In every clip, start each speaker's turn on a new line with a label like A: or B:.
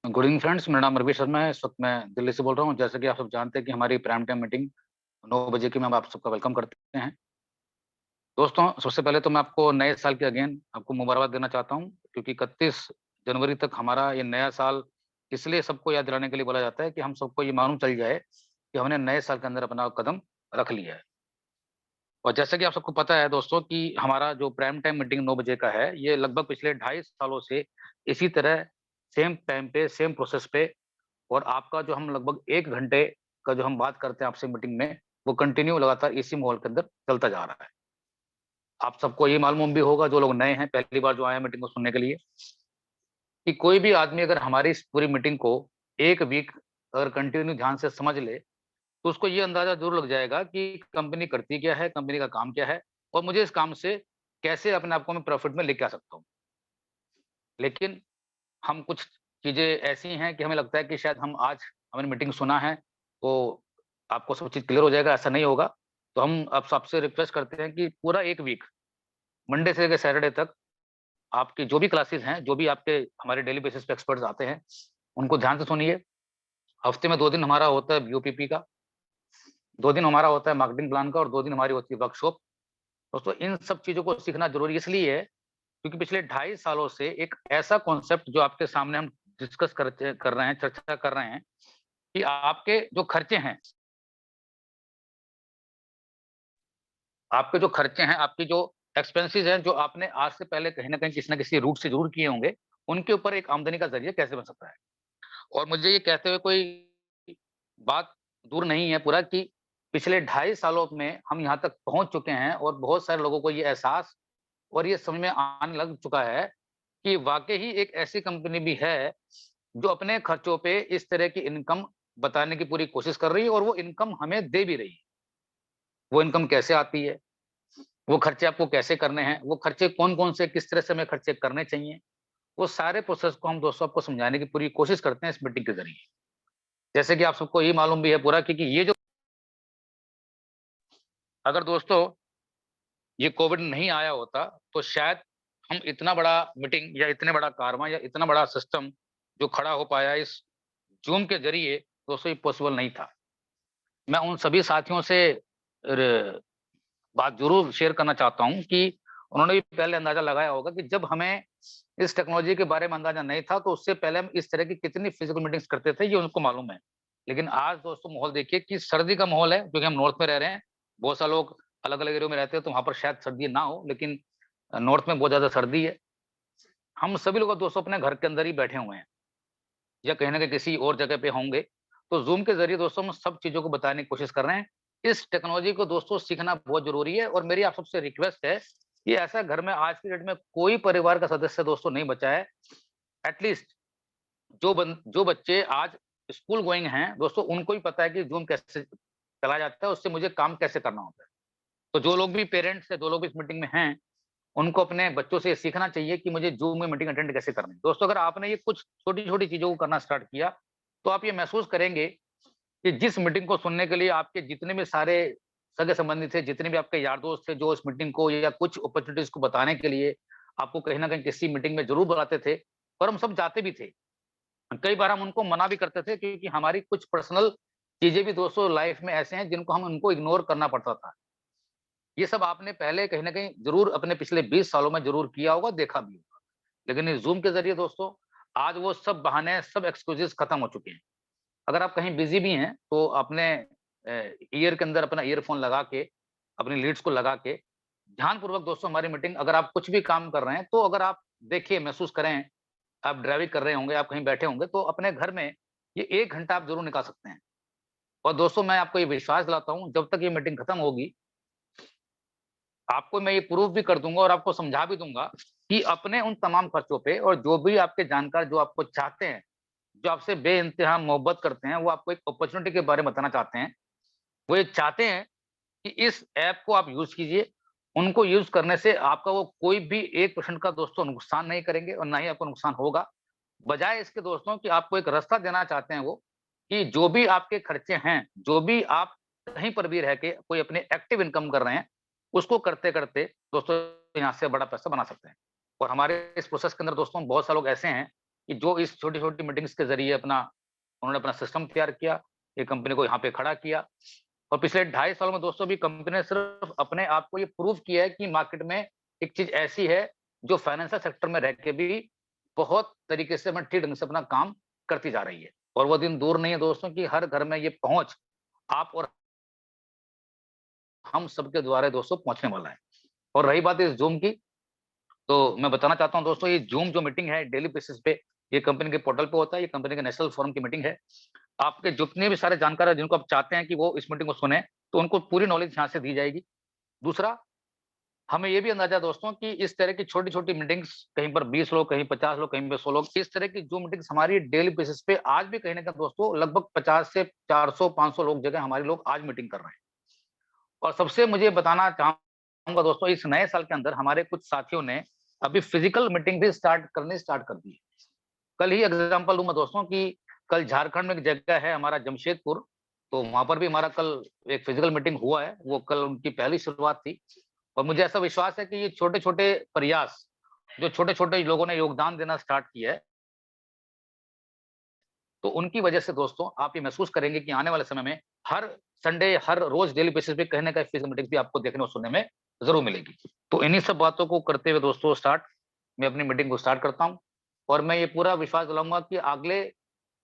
A: Good evening friends, मेरा नाम रवि शर्मा है। इस वक्त मैं दिल्ली से बोल रहा हूँ। जैसे कि आप सब जानते हैं कि हमारी प्राइम टाइम मीटिंग 9 बजे की, मैं आप सबका वेलकम करते हैं। दोस्तों, सबसे पहले तो मैं आपको नए साल की अगेन आपको मुबारकबाद देना चाहता हूँ, क्योंकि 31 जनवरी तक हमारा ये नया साल इसलिए सबको याद दिलाने के लिए बोला जाता है कि हम सबको ये मालूम चल जाए कि हमने नए साल के अंदर अपना कदम रख लिया है। और जैसे कि आप सबको पता है दोस्तों कि हमारा जो प्राइम टाइम मीटिंग 9 बजे का है, ये लगभग पिछले 2.5 सालों से इसी तरह सेम टाइम पे, सेम प्रोसेस पे, और आपका जो हम लगभग 1 घंटे का जो हम बात करते हैं आपसे मीटिंग में, वो कंटिन्यू लगातार इसी माहौल के अंदर चलता जा रहा है। आप सबको ये मालूम भी होगा, जो लोग नए हैं, पहली बार जो आए हैं मीटिंग को सुनने के लिए, कि कोई भी आदमी अगर हमारी इस पूरी मीटिंग को 1 वीक अगर कंटिन्यू ध्यान से समझ ले, तो उसको ये अंदाज़ा ज़रूर लग जाएगा कि कंपनी करती क्या है, कंपनी का काम क्या है, और मुझे इस काम से कैसे अपने आप को मैं प्रॉफिट में लेके आ सकता हूँ। लेकिन हम कुछ चीज़ें ऐसी हैं कि हमें लगता है कि शायद हम आज हमने मीटिंग सुना है, तो आपको सब चीज़ क्लियर हो जाएगा, ऐसा नहीं होगा। तो हम अब सबसे रिक्वेस्ट करते हैं कि पूरा 1 वीक, मंडे से लेकर सैटरडे तक, आपकी जो भी क्लासेस हैं, जो भी आपके हमारे डेली बेसिस पे एक्सपर्ट्स आते हैं, उनको ध्यान से सुनिए। हफ्ते में 2 दिन हमारा होता है बीओपीपी का, 2 दिन हमारा होता है मार्केटिंग प्लान का, और 2 दिन हमारी होती है वर्कशॉप। दोस्तों, इन सब चीज़ों को सीखना ज़रूरी इसलिए है, क्योंकि पिछले 2.5 सालों से एक ऐसा कॉन्सेप्ट जो आपके सामने हम डिस्कस कर रहे हैं, चर्चा कर रहे हैं, कि आपके जो खर्चे हैं, आपकी जो एक्सपेंसेस हैं, जो आपने आज से पहले कहीं न कहीं किसी न किसी रूट से ज़रूर किए होंगे, उनके ऊपर एक आमदनी का ज़रिया कैसे बन सकता है। और मुझे ये कहते हुए कोई बात दूर नहीं है पूरा, कि पिछले 2.5 सालों में हम यहाँ तक पहुँच चुके हैं, और बहुत सारे लोगों को ये एहसास और ये समझ में आने लग चुका है कि वाक़ई ही एक ऐसी कंपनी भी है, जो अपने खर्चों पे इस तरह की इनकम बताने की पूरी कोशिश कर रही है, और वो इनकम हमें दे भी रही है। वो इनकम कैसे आती है? वो खर्चे आपको कैसे करने हैं? वो खर्चे कौन-कौन से, किस तरह से हमें खर्चे करने चाहिए? वो सारे प्रोसेस को हम दोस्तों आपको समझाने की पूरी कोशिश करते हैं इस मीटिंग के ज़रिए। जैसे कि आप सबको ये मालूम भी है पूरा, क्योंकि ये जो अगर दोस्तों ये कोविड नहीं आया होता, तो शायद हम इतना बड़ा मीटिंग या इतने बड़ा कारवां या इतना बड़ा सिस्टम जो खड़ा हो पाया इस ज़ूम के ज़रिए, दोस्तों ये पॉसिबल नहीं था। मैं उन सभी साथियों से र बात ज़रूर शेयर करना चाहता हूँ कि उन्होंने भी पहले अंदाज़ा लगाया होगा कि जब हमें इस टेक्नोलॉजी के बारे में अंदाज़ा नहीं था, तो उससे पहले हम इस तरह की कितनी फिज़िकल मीटिंग्स करते थे, ये उनको मालूम है। लेकिन आज दोस्तों माहौल देखिए कि सर्दी का माहौल है, क्योंकि हम नॉर्थ में रह रहे हैं। बहुत सारे लोग अलग-अलग एरिया में रहते हैं, तो वहाँ पर शायद सर्दी ना हो, लेकिन नॉर्थ में बहुत ज़्यादा सर्दी है। हम सभी लोग दोस्तों अपने घर के अंदर ही बैठे हुए हैं, या कहीं न कहीं किसी और जगह पे होंगे। तो ज़ूम के ज़रिए दोस्तों हम सब चीज़ों को बताने की कोशिश कर रहे हैं। इस टेक्नोलॉजी को दोस्तों सीखना बहुत ज़रूरी है, और मेरी आप सबसे रिक्वेस्ट है कि ऐसा घर में आज की डेट में कोई परिवार का सदस्य दोस्तों नहीं बचा है। एट लीस्ट जो बच्चे आज स्कूल गोइंग हैं, दोस्तों उनको ही पता है कि ज़ूम कैसे चलाया जाता है, उससे मुझे काम कैसे करना होता है। तो जो लोग भी पेरेंट्स हैं, जो लोग भी इस मीटिंग में हैं, उनको अपने बच्चों से ये सीखना चाहिए कि मुझे ज़ूम में मीटिंग अटेंड कैसे करनी है। दोस्तों, अगर आपने ये कुछ छोटी-छोटी चीज़ों को करना स्टार्ट किया, तो आप ये महसूस करेंगे कि जिस मीटिंग को सुनने के लिए आपके जितने भी सारे सगे-संबंधी थे, जितने भी आपके यार-दोस्त थे, जो इस मीटिंग को या कुछ अपॉर्च्युनिटीज़ को बताने के लिए आपको कहीं न कहीं किसी मीटिंग में ज़रूर बुलाते थे, और हम सब जाते भी थे। कई बार हम उनको मना भी करते थे, क्योंकि हमारी कुछ पर्सनल चीज़ें भी दोस्तों लाइफ़ में ऐसे हैं जिनको हम उनको इग्नोर करना पड़ता था। ये सब आपने पहले कहीं न कहीं ज़रूर अपने पिछले 20 सालों में ज़रूर किया होगा, देखा भी होगा। लेकिन इस ज़ूम के ज़रिए दोस्तों, आज वो सब बहाने, सब एक्सक्यूज़ेज़ खत्म हो चुके हैं। अगर आप कहीं बिज़ी भी हैं, तो अपने ईयर के अंदर अपना ईयरफ़ोन लगा के, अपनी लीड्स को लगा के, ध्यानपूर्वक दोस्तों हमारी मीटिंग, अगर आप कुछ भी काम कर रहे हैं, तो अगर आप देखिए, महसूस करें, आप ड्राइविंग कर रहे होंगे, आप कहीं बैठे होंगे, तो अपने घर में ये 1 घंटा आप ज़रूर निकाल सकते हैं। और दोस्तों, मैं आपको ये विश्वास दिलाता हूँ, जब तक ये मीटिंग खत्म होगी, आपको मैं ये प्रूव भी कर दूँगा और आपको समझा भी दूँगा कि अपने उन तमाम खर्चों पे, और जो भी आपके जानकार जो आपको चाहते हैं, जो आपसे बेइंतहा मोहब्बत करते हैं, वो आपको एक अपॉर्च्युनिटी के बारे में बताना चाहते हैं। वो ये चाहते हैं कि इस ऐप को आप यूज़ कीजिए। उनको यूज़ करने से आपका वो कोई भी 1% का दोस्तों नुकसान नहीं करेंगे, और ना ही आपको नुकसान होगा। बजाय इसके दोस्तों कि आपको एक रास्ता देना चाहते हैं वो, कि जो भी आपके खर्चे हैं, जो भी आप कहीं पर भी रह के कोई अपनी एक्टिव इनकम कर रहे हैं, उसको करते-करते दोस्तों यहाँ से बड़ा पैसा बना सकते हैं। और हमारे इस प्रोसेस के अंदर दोस्तों बहुत सारे लोग ऐसे हैं कि जो इस छोटी-छोटी मीटिंग्स के ज़रिए उन्होंने अपना सिस्टम तैयार किया, ये कंपनी को यहाँ पे खड़ा किया। और पिछले 2.5 सालों में दोस्तों भी कंपनी ने सिर्फ अपने आप को ये प्रूव किया है कि मार्केट में एक चीज़ ऐसी है, जो फाइनेंशियल सेक्टर में रह के भी बहुत तरीके से ठीक ढंग से अपना काम करती जा रही है। और वो दिन दूर नहीं है दोस्तों कि हर घर में ये पहुँच आप और हम सबके द्वारा दोस्तों पहुँचने वाला है। और रही बात इस ज़ूम की, तो मैं बताना चाहता हूँ दोस्तों, ये ज़ूम जो मीटिंग है डेली बेसिस पे, ये कंपनी के पोर्टल पे होता है, ये कंपनी के नेशनल फोरम की मीटिंग है। आपके जितने भी सारे जानकार हैं जिनको आप चाहते हैं कि वो इस मीटिंग को सुने, तो उनको पूरी नॉलेज यहाँ से दी जाएगी। दूसरा, हमें ये भी अंदाज़ा है दोस्तों कि इस तरह की छोटी-छोटी मीटिंग्स, कहीं पर 20 लोग, कहीं 50 लोग, कहीं पे 100 लोग, इस तरह की जो मीटिंग्स हमारी डेली बेसिस पे आज भी कहीं न कहीं दोस्तों लगभग 50 से 400-500 लोग जगह हमारे लोग आज मीटिंग कर रहे हैं। और सबसे मुझे बताना चाहूँगा दोस्तों, इस नए साल के अंदर हमारे कुछ साथियों ने अभी फिजिकल मीटिंग भी स्टार्ट कर दी है। कल ही एग्ज़ाम्पल दूँ मैं दोस्तों कि कल झारखंड में एक जगह है हमारा जमशेदपुर, तो वहाँ पर भी हमारा कल एक फिजिकल मीटिंग हुआ है, वो कल उनकी पहली शुरुआत थी। और मुझे ऐसा विश्वास है कि ये छोटे-छोटे प्रयास, जो छोटे-छोटे लोगों ने योगदान देना स्टार्ट किया है, तो उनकी वजह से दोस्तों आप ये महसूस करेंगे कि आने वाले समय में हर संडे, हर रोज़ डेली बेसिस पे कहीं न कहीं फिजिकल मीटिंग भी आपको देखने और सुनने में ज़रूर मिलेगी। तो इन्हीं सब बातों को करते हुए दोस्तों मैं अपनी मीटिंग को स्टार्ट करता हूँ। और मैं ये पूरा विश्वास दिलाऊँगा कि अगले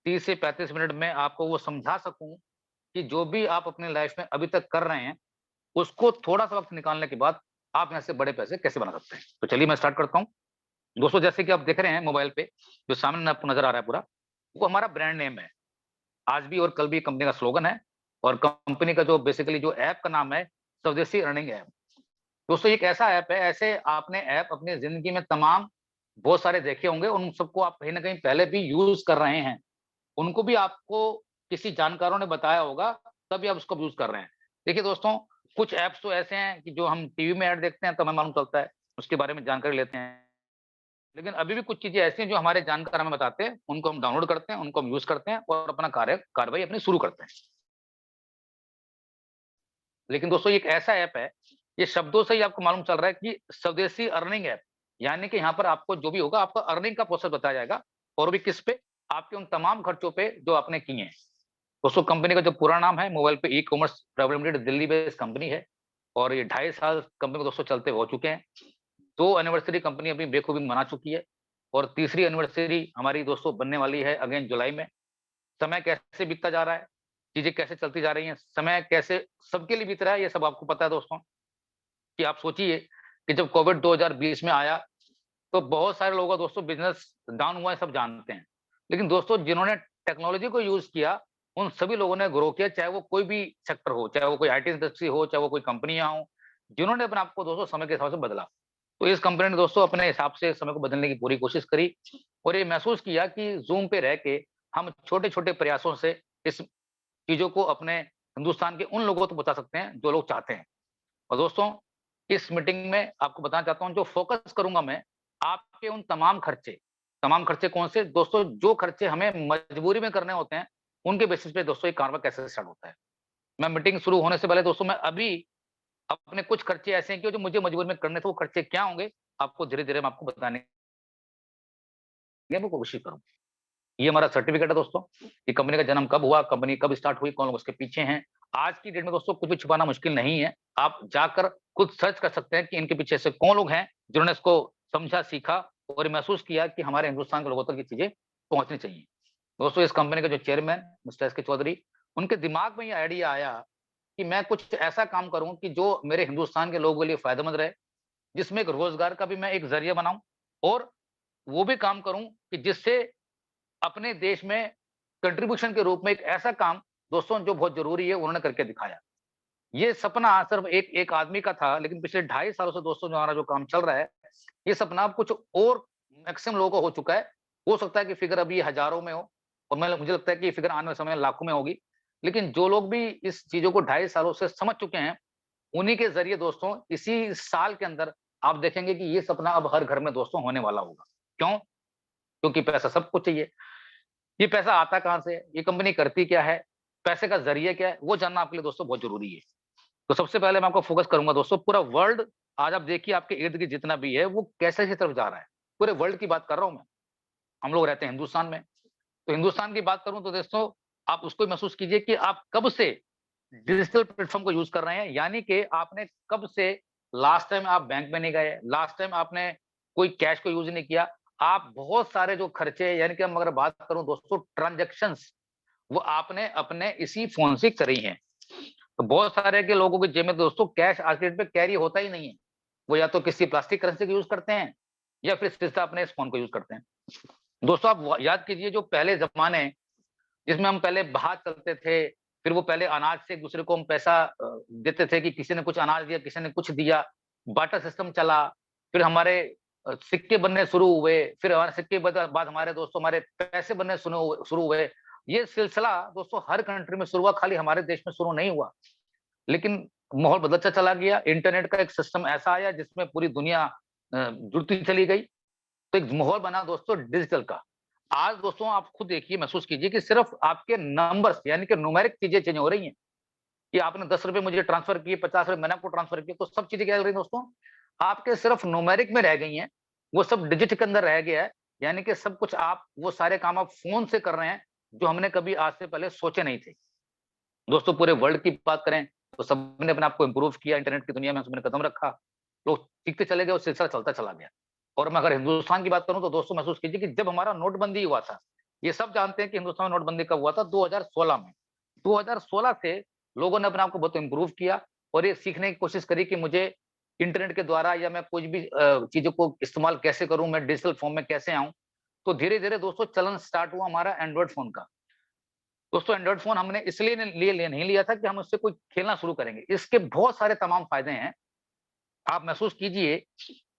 A: 30 से 35 मिनट में आपको वो समझा सकूँ कि जो भी आप अपनी लाइफ़ में अभी तक कर रहे हैं, उसको थोड़ा-सा वक़्त निकालने के बाद आप यहाँ से बड़े पैसे कैसे बना सकते हैं। तो चलिए मैं स्टार्ट करता हूँ। दोस्तों जैसे कि आप देख रहे हैं मोबाइल पे, जो सामने आपको नज़र आ रहा है पूरा, वो हमारा ब्रांड नेम है। आज भी और कल भी कंपनी का स्लोगन है। और कंपनी का जो बेसिकली जो ऐप का नाम है, स्वदेशी अर्निंग ऐप। दोस्तों एक ऐसा ऐप है, ऐसे आपने ऐप अपनी ज़िंदगी में तमाम बहुत सारे देखे होंगे, उन सबको आप कहीं न कहीं पहले भी यूज़ कर रहे हैं। उनको भी आपको किसी जानकारों ने बताया होगा, तभी आप उसको यूज़ कर रहे हैं। देखिए दोस्तों, कुछ ऐप्स तो ऐसे हैं कि जो हम टीवी में ऐड देखते हैं तो हमें मालूम चलता है, उसके बारे में जानकारी लेते हैं। लेकिन अभी भी कुछ चीज़ें ऐसी हैं जो हमारे जानकार हमें बताते हैं, उनको हम डाउनलोड करते हैं, उनको हम यूज़ करते हैं और अपना कार्रवाई अपनी शुरू करते हैं। लेकिन दोस्तों ये एक ऐसा ऐप है, ये शब्दों से ही आपको मालूम चल रहा है कि स्वदेशी अर्निंग ऐप, यानी कि यहाँ पर आपको जो भी होगा आपका अर्निंग का प्रोसेस बताया जाएगा। और भी किस पे? आपके उन तमाम खर्चों पे जो आपने किए हैं। दोस्तों कंपनी का जो पूरा नाम है, mobile pay e-commerce private limited Delhi based company है। और ये 2.5 साल कंपनी को दोस्तों चलते हो चुके हैं। 2 एनिवर्सरी कंपनी अपनी बेखूबी मना चुकी है। और तीसरी एनिवर्सरी हमारी दोस्तों बनने वाली है अगेन जुलाई में। समय कैसे बीतता जा रहा है, चीज़ें कैसे चलती जा रही हैं, समय कैसे सबके लिए बीत रहा है, ये सब आपको पता है दोस्तों। कि आप सोचिए कि जब कोविड 2020 में आया, तो बहुत सारे लोगों का दोस्तों बिज़नेस डाउन हुआ है, सब जानते हैं। लेकिन दोस्तों जिन्होंने टेक्नोलॉजी को यूज़ किया, उन सभी लोगों ने ग्रो किया, चाहे वो कोई भी सेक्टर हो, चाहे वो कोई आईटी इंडस्ट्री हो, चाहे वो कोई कंपनियाँ हों, जिन्होंने अपने आप को दोस्तों समय के हिसाब से बदला। तो इस कंपनी ने दोस्तों अपने हिसाब से समय को बदलने की पूरी कोशिश करी और ये महसूस किया कि ज़ूम पे रह के हम छोटे-छोटे प्रयासों से इस चीज़ों को अपने हिंदुस्तान के उन लोगों तक पहुँचा सकते हैं, जो लोग चाहते हैं। और दोस्तों, इस मीटिंग में आपको बताना चाहता हूँ, जो फ़ोकस करूँगा मैं, आपके उन तमाम खर्चे कौन से? दोस्तों, जो खर्चे हमें मजबूरी में करने होते हैं, उनके बेसिस पे दोस्तों ये कार्रवाई कैसे स्टार्ट होता है। मैं मीटिंग शुरू होने से पहले दोस्तों मैं अभी अपने कुछ खर्चे ऐसे हैं कि जो मुझे मजबूरी में करने थे, वो खर्चे क्या होंगे, आपको धीरे-धीरे मैं आपको बताने की मैं कोशिश करूँगा। ये हमारा सर्टिफ़िकेट है दोस्तों, ये कंपनी का जन्म कब हुआ, कंपनी कब स्टार्ट हुई, कौन लोग उसके पीछे हैं। आज की डेट में दोस्तों कुछ भी छुपाना मुश्किल नहीं है। आप जाकर खुद सर्च कर सकते हैं कि इनके पीछे ऐसे कौन लोग हैं, जिन्होंने इसको समझा, सीखा और महसूस किया कि हमारे हिंदुस्तान के लोगों तक ये चीज़ें पहुँचनी चाहिए। दोस्तों इस कंपनी के जो चेयरमैन मिस्टर एस के चौधरी, उनके दिमाग में ये आइडिया आया कि मैं कुछ ऐसा काम करूँ कि जो मेरे हिंदुस्तान के लोगों के लिए फ़ायदेमंद रहे, जिसमें एक रोज़गार का भी मैं एक ज़रिया बनाऊँ और वो भी काम करूँ कि जिससे अपने देश में कंट्रीब्यूशन के रूप में एक ऐसा काम दोस्तों जो बहुत ज़रूरी है उन्होंने करके दिखाया। ये सपना सिर्फ़ एक एक आदमी का था, लेकिन पिछले 2.5 सालों से दोस्तों जो हमारा जो काम चल रहा है, ये सपना अब कुछ और मैक्सिमम लोगों का हो चुका है। हो सकता है कि फ़िगर अभी हज़ारों में हो और मुझे लगता है कि ये फ़िगर आने वाले समय में लाखों में होगी। लेकिन जो लोग भी इस चीज़ों को 2.5 सालों से समझ चुके हैं, उन्हीं के ज़रिए दोस्तों इसी साल के अंदर आप देखेंगे कि ये सपना अब हर घर में दोस्तों होने वाला होगा। क्यों? क्योंकि पैसा सबको चाहिए। ये पैसा आता कहाँ से है? ये कंपनी करती क्या है? पैसे का ज़रिया क्या है? वो जानना आपके लिए दोस्तों बहुत ज़रूरी है। तो सबसे पहले मैं आपको फ़ोकस करूँगा दोस्तों, पूरा वर्ल्ड आज आप देखिए आपके इर्द-गिर्द जितना भी है, वो कैसे की तरफ जा रहा है। पूरे वर्ल्ड की बात कर रहा हूँ मैं। हम लोग रहते हैं हिंदुस्तान में। तो हिंदुस्तान की बात करूँ तो दोस्तों, आप उसको महसूस कीजिए कि आप कब से डिजिटल प्लेटफ़ॉर्म को यूज़ कर रहे हैं, यानी कि आपने कब से लास्ट टाइम आप बैंक में नहीं गए, लास्ट टाइम आपने कोई कैश को यूज़ नहीं किया। आप बहुत सारे जो खर्चे, यानी कि हम अगर बात करूँ दोस्तों ट्रांज़ैक्शंस, वो आपने अपने इसी फ़ोन से करी हैं। तो बहुत सारे के लोगों की जेब में दोस्तों कैश आज के डेट पे कैरी होता ही नहीं है। वो या तो किसी प्लास्टिक करेंसी का यूज़ करते हैं या फिर सीधा अपने इस फ़ोन को यूज़ करते हैं। दोस्तों आप व याद कीजिए जो पहले ज़माने जिसमें हम पहले बाहर चलते थे, फिर वो पहले अनाज से एक-दूसरे को हम पैसा देते थे कि किसी ने कुछ अनाज दिया, किसी ने कुछ दिया, बार्टर सिस्टम चला, फिर हमारे सिक्के बनने शुरू हुए, फिर हमारे सिक्के बाद हमारे दोस्तों हमारे पैसे बनने शुरू हुए। ये सिलसिला दोस्तों हर कंट्री में शुरू हुआ, खाली हमारे देश में शुरू नहीं हुआ। लेकिन माहौल बदलता चला गया, इंटरनेट का एक सिस्टम ऐसा आया जिसमें पूरी दुनिया जुड़ती चली गई। तो एक माहौल बना दोस्तों डिजिटल का। आज दोस्तों आप खुद देखिए, महसूस कीजिए कि सिर्फ़ आपके नंबर्स यानी कि न्यूमेरिक चीज़ें चेंज हो रही हैं, कि आपने ₹10 मुझे ट्रांसफ़र किए, ₹50 मैंने आपको ट्रांसफ़र किए, तो सब चीज़ें क्या चल रही हैं दोस्तों? आपके सिर्फ़ न्यूमेरिक में रह गई हैं, वो सब डिजिट के अंदर रह गया है, यानी कि सब कुछ आप वो सारे काम आप फ़ोन से कर रहे हैं, जो हमने कभी आज से पहले सोचे नहीं थे। दोस्तों पूरे वर्ल्ड की बात करें, तो सबने अपने आप को इम्प्रूव किया, इंटरनेट की दुनिया में सबने कदम रखा, लोग सीखते चले गए और सिलसिला चलता चला गया। और मैं अगर हिंदुस्तान की बात करूँ तो दोस्तों महसूस कीजिए कि जब हमारा नोटबंदी हुआ था, ये सब जानते हैं कि हिंदुस्तान में नोटबंदी कब हुआ था? 2016 में। 2016 से लोगों ने अपने आप को बहुत इम्प्रूव किया और ये सीखने की कोशिश करी कि मुझे इंटरनेट के द्वारा या मैं कुछ भी चीज़ों को इस्तेमाल कैसे करूँ, मैं डिजिटल फ़ॉर्म में कैसे आऊँ? तो धीरे-धीरे दोस्तों चलन स्टार्ट हुआ हमारा एंड्रॉइड फ़ोन का। दोस्तों एंड्रॉइड फ़ोन हमने इसलिए नहीं लिया था कि हम उससे कोई खेलना शुरू करेंगे। इसके बहुत सारे तमाम फ़ायदे हैं। आप महसूस कीजिए,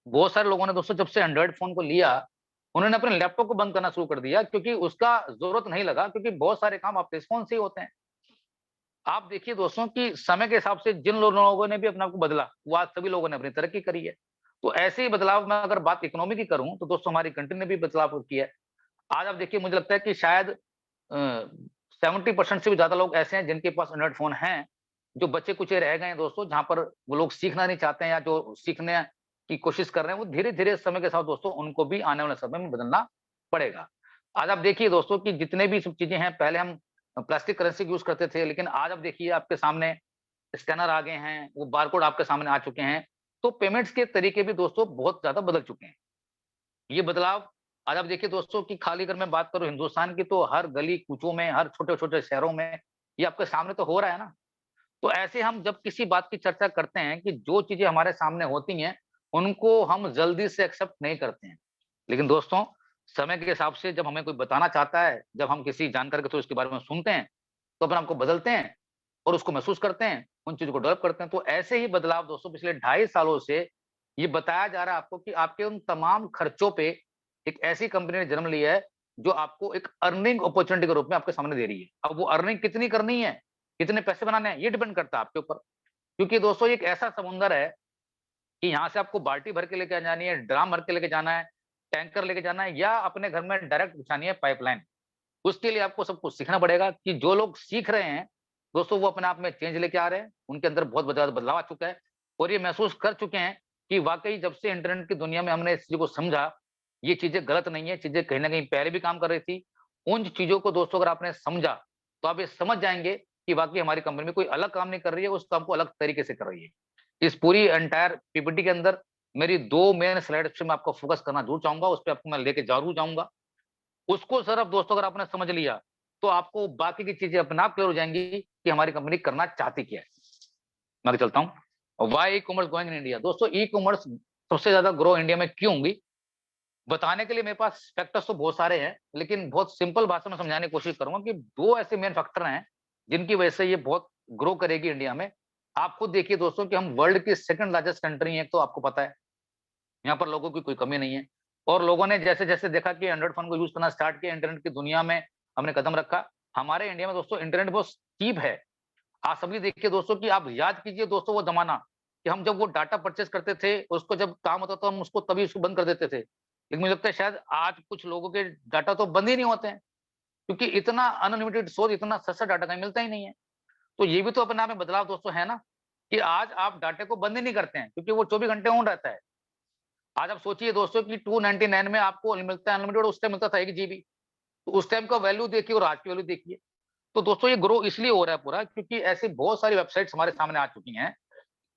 A: बहुत सारे लोगों ने दोस्तों जब से एंड्रॉइड फ़ोन को लिया, उन्होंने अपने लैपटॉप को बंद करना शुरू कर दिया क्योंकि उसका ज़रूरत नहीं लगा, क्योंकि बहुत सारे काम आपके इस फ़ोन से ही होते हैं। आप देखिए दोस्तों कि समय के हिसाब से जिन लोगों ने भी अपने आप को बदला, वो आज सभी लोगों ने अपनी तरक्की करी है। तो ऐसे ही बदलाव मैं अगर बात इकोनॉमी की करूँ, तो दोस्तों हमारी कंट्री ने भी बदलाव किया है। आज आप देखिए, मुझे लगता है कि शायद 70% से भी ज़्यादा लोग ऐसे हैं जिनके पास एंड्रॉइड फ़ोन हैं, जो बचे-कुचे रह गए हैं दोस्तों, जहाँ पर वो लोग सीखना नहीं चाहते हैं या जो सीखने की कोशिश कर रहे हैं, वो धीरे-धीरे समय के साथ दोस्तों उनको भी आने वाले समय में बदलना पड़ेगा। आज आप देखिए दोस्तों कि जितने भी सब चीज़ें हैं, पहले हम प्लास्टिक करेंसी यूज़ करते थे, लेकिन आज आप देखिए आपके सामने स्कैनर आ गए हैं, वो बारकोड आपके सामने आ चुके हैं। तो पेमेंट्स के तरीके भी दोस्तों बहुत ज़्यादा बदल चुके हैं। ये बदलाव आज आप देखिए दोस्तों कि खाली अगर मैं बात करूँ हिंदुस्तान की, तो हर गली-कूचों में, हर छोटे-छोटे शहरों में ये आपके सामने तो हो रहा है ना। तो ऐसे हम जब किसी बात की चर्चा करते हैं कि जो चीज़ें हमारे सामने होती हैं, उनको हम जल्दी से एक्सेप्ट नहीं करते हैं। लेकिन दोस्तों, समय के हिसाब से जब हमें कोई बताना चाहता है, जब हम किसी जानकार के थ्रू इसके बारे में सुनते हैं, तो अपने आप को बदलते हैं और उसको महसूस करते हैं, उन चीज़ों को डेवलप करते हैं। तो ऐसे ही बदलाव दोस्तों पिछले 2.5 सालों से ये बताया जा रहा है आपको कि आपके उन तमाम खर्चों पे एक ऐसी कंपनी ने जन्म लिया है, जो आपको एक अर्निंग अपॉर्च्युनिटी के रूप में आपके सामने दे रही है। अब वो अर्निंग कितनी करनी है, कितने पैसे बनाने हैं, ये डिपेंड करता है आपके ऊपर। क्योंकि दोस्तों ये एक ऐसा समुंदर है कि यहाँ से आपको बाल्टी भर के लेके जानी है, ड्राम भर के लेके जाना है, टैंकर लेके जाना है या अपने घर में डायरेक्ट बिछानी है पाइपलाइन। उसके लिए आपको सब कुछ सीखना पड़ेगा कि जो लोग सीख रहे हैं, दोस्तों वो अपने आप में चेंज लेके आ रहे हैं, उनके अंदर बहुत ज़्यादा बदलाव आ चुका है और ये महसूस कर चुके हैं कि वाक़ई जब से इंटरनेट की दुनिया में हमने इस चीज़ को समझा, ये चीज़ें गलत नहीं है, चीज़ें कहीं न कहीं पहले भी काम कर रही थी। उन चीज़ों को दोस्तों अगर आपने समझा, तो आप ये समझ जाएँगे कि वाक़ई हमारी कंपनी में कोई अलग काम नहीं कर रही है, उस काम को अलग तरीके से कर रही है। इस पूरी एंटायर पीपीटी के अंदर मेरी 2 मेन स्लाइड्स पे मैं आपको फ़ोकस करना ज़रूर चाहूँगा, उस पे आपको मैं लेके ज़रूर जाऊँगा। उसको सिर्फ दोस्तों अगर आपने समझ लिया, तो आपको बाकी की चीज़ें अपने आप क्लियर हो जाएँगी कि हमारी कंपनी करना चाहती क्या है। मैं आगे चलता हूँ। Why e-commerce growing in India? दोस्तों ई-कॉमर्स सबसे ज़्यादा ग्रो इंडिया में क्यों होंगी? बताने के लिए मेरे पास फैक्टर्स तो बहुत सारे हैं, लेकिन बहुत सिंपल भाषा में समझाने की कोशिश करूँगा कि 2 ऐसे मेन फैक्टर हैं, जिनकी वजह से ये बहुत ग्रो करेगी इंडिया में। आप खुद देखिए दोस्तों कि हम वर्ल्ड की सेकंड लार्जेस्ट कंट्री हैं, तो आपको पता है। यहाँ पर लोगों की कोई कमी नहीं है और लोगों ने जैसे-जैसे देखा कि एंड्रॉइड फ़ोन को यूज़ करना स्टार्ट किया, इंटरनेट की दुनिया में हमने कदम रखा। हमारे इंडिया में दोस्तों इंटरनेट बहुत चीप है। आप सभी देखिए दोस्तों कि आप याद कीजिए दोस्तों वो ज़माना कि हम जब वो डाटा परचेज़ करते थे, उसको जब काम होता था हम उसको तभी उसको बंद कर देते थे। लेकिन मुझे लगता है शायद आज कुछ लोगों के डाटा तो बंद ही नहीं होते हैं, क्योंकि इतना अनलिमिटेड सोर्स, इतना सस्ता डाटा कहीं मिलता ही नहीं है। तो ये भी तो अपने आप में बदलाव दोस्तों है ना, कि आज आप डाटा को बंद ही नहीं करते हैं, क्योंकि वो 24 घंटे ऑन रहता है। आज आप सोचिए दोस्तों कि 299 में आपको मिलता है अनलिमिटेड, उस टाइम मिलता था 1 जीबी। तो उस टाइम का वैल्यू देखिए और आज की वैल्यू देखिए। तो दोस्तों ये ग्रो इसलिए हो रहा है पूरा, क्योंकि ऐसी बहुत सारी वेबसाइट्स हमारे सामने आ चुकी हैं।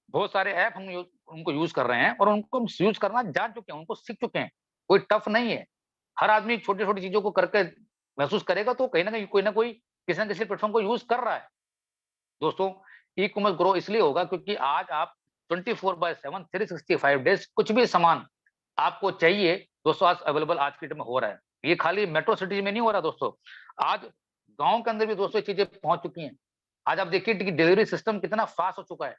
A: बहुत सारे ऐप हम उनको यूज़ कर रहे हैं और उनको हम यूज़ करना जान चुके हैं, उनको सीख चुके हैं। कोई टफ नहीं है। हर आदमी छोटी-छोटी चीज़ों को करके महसूस करेगा तो कहीं न कहीं कोई न कोई किसी न किसी प्लेटफ़ॉर्म को यूज़ कर रहा है। दोस्तों, ई-कॉमर्स ग्रो इसलिए होगा क्योंकि आज आप 24/7 365 डेज़ कुछ भी सामान आपको चाहिए, दोस्तों आज अवेलेबल आज की डेट में हो रहा है। ये खाली मेट्रो सिटीज़ में नहीं हो रहा दोस्तों, आज गाँव के अंदर भी दोस्तों ये चीज़ें पहुँच चुकी हैं। आज आप देखिए कि डिलीवरी सिस्टम कितना फ़ास्ट हो चुका है।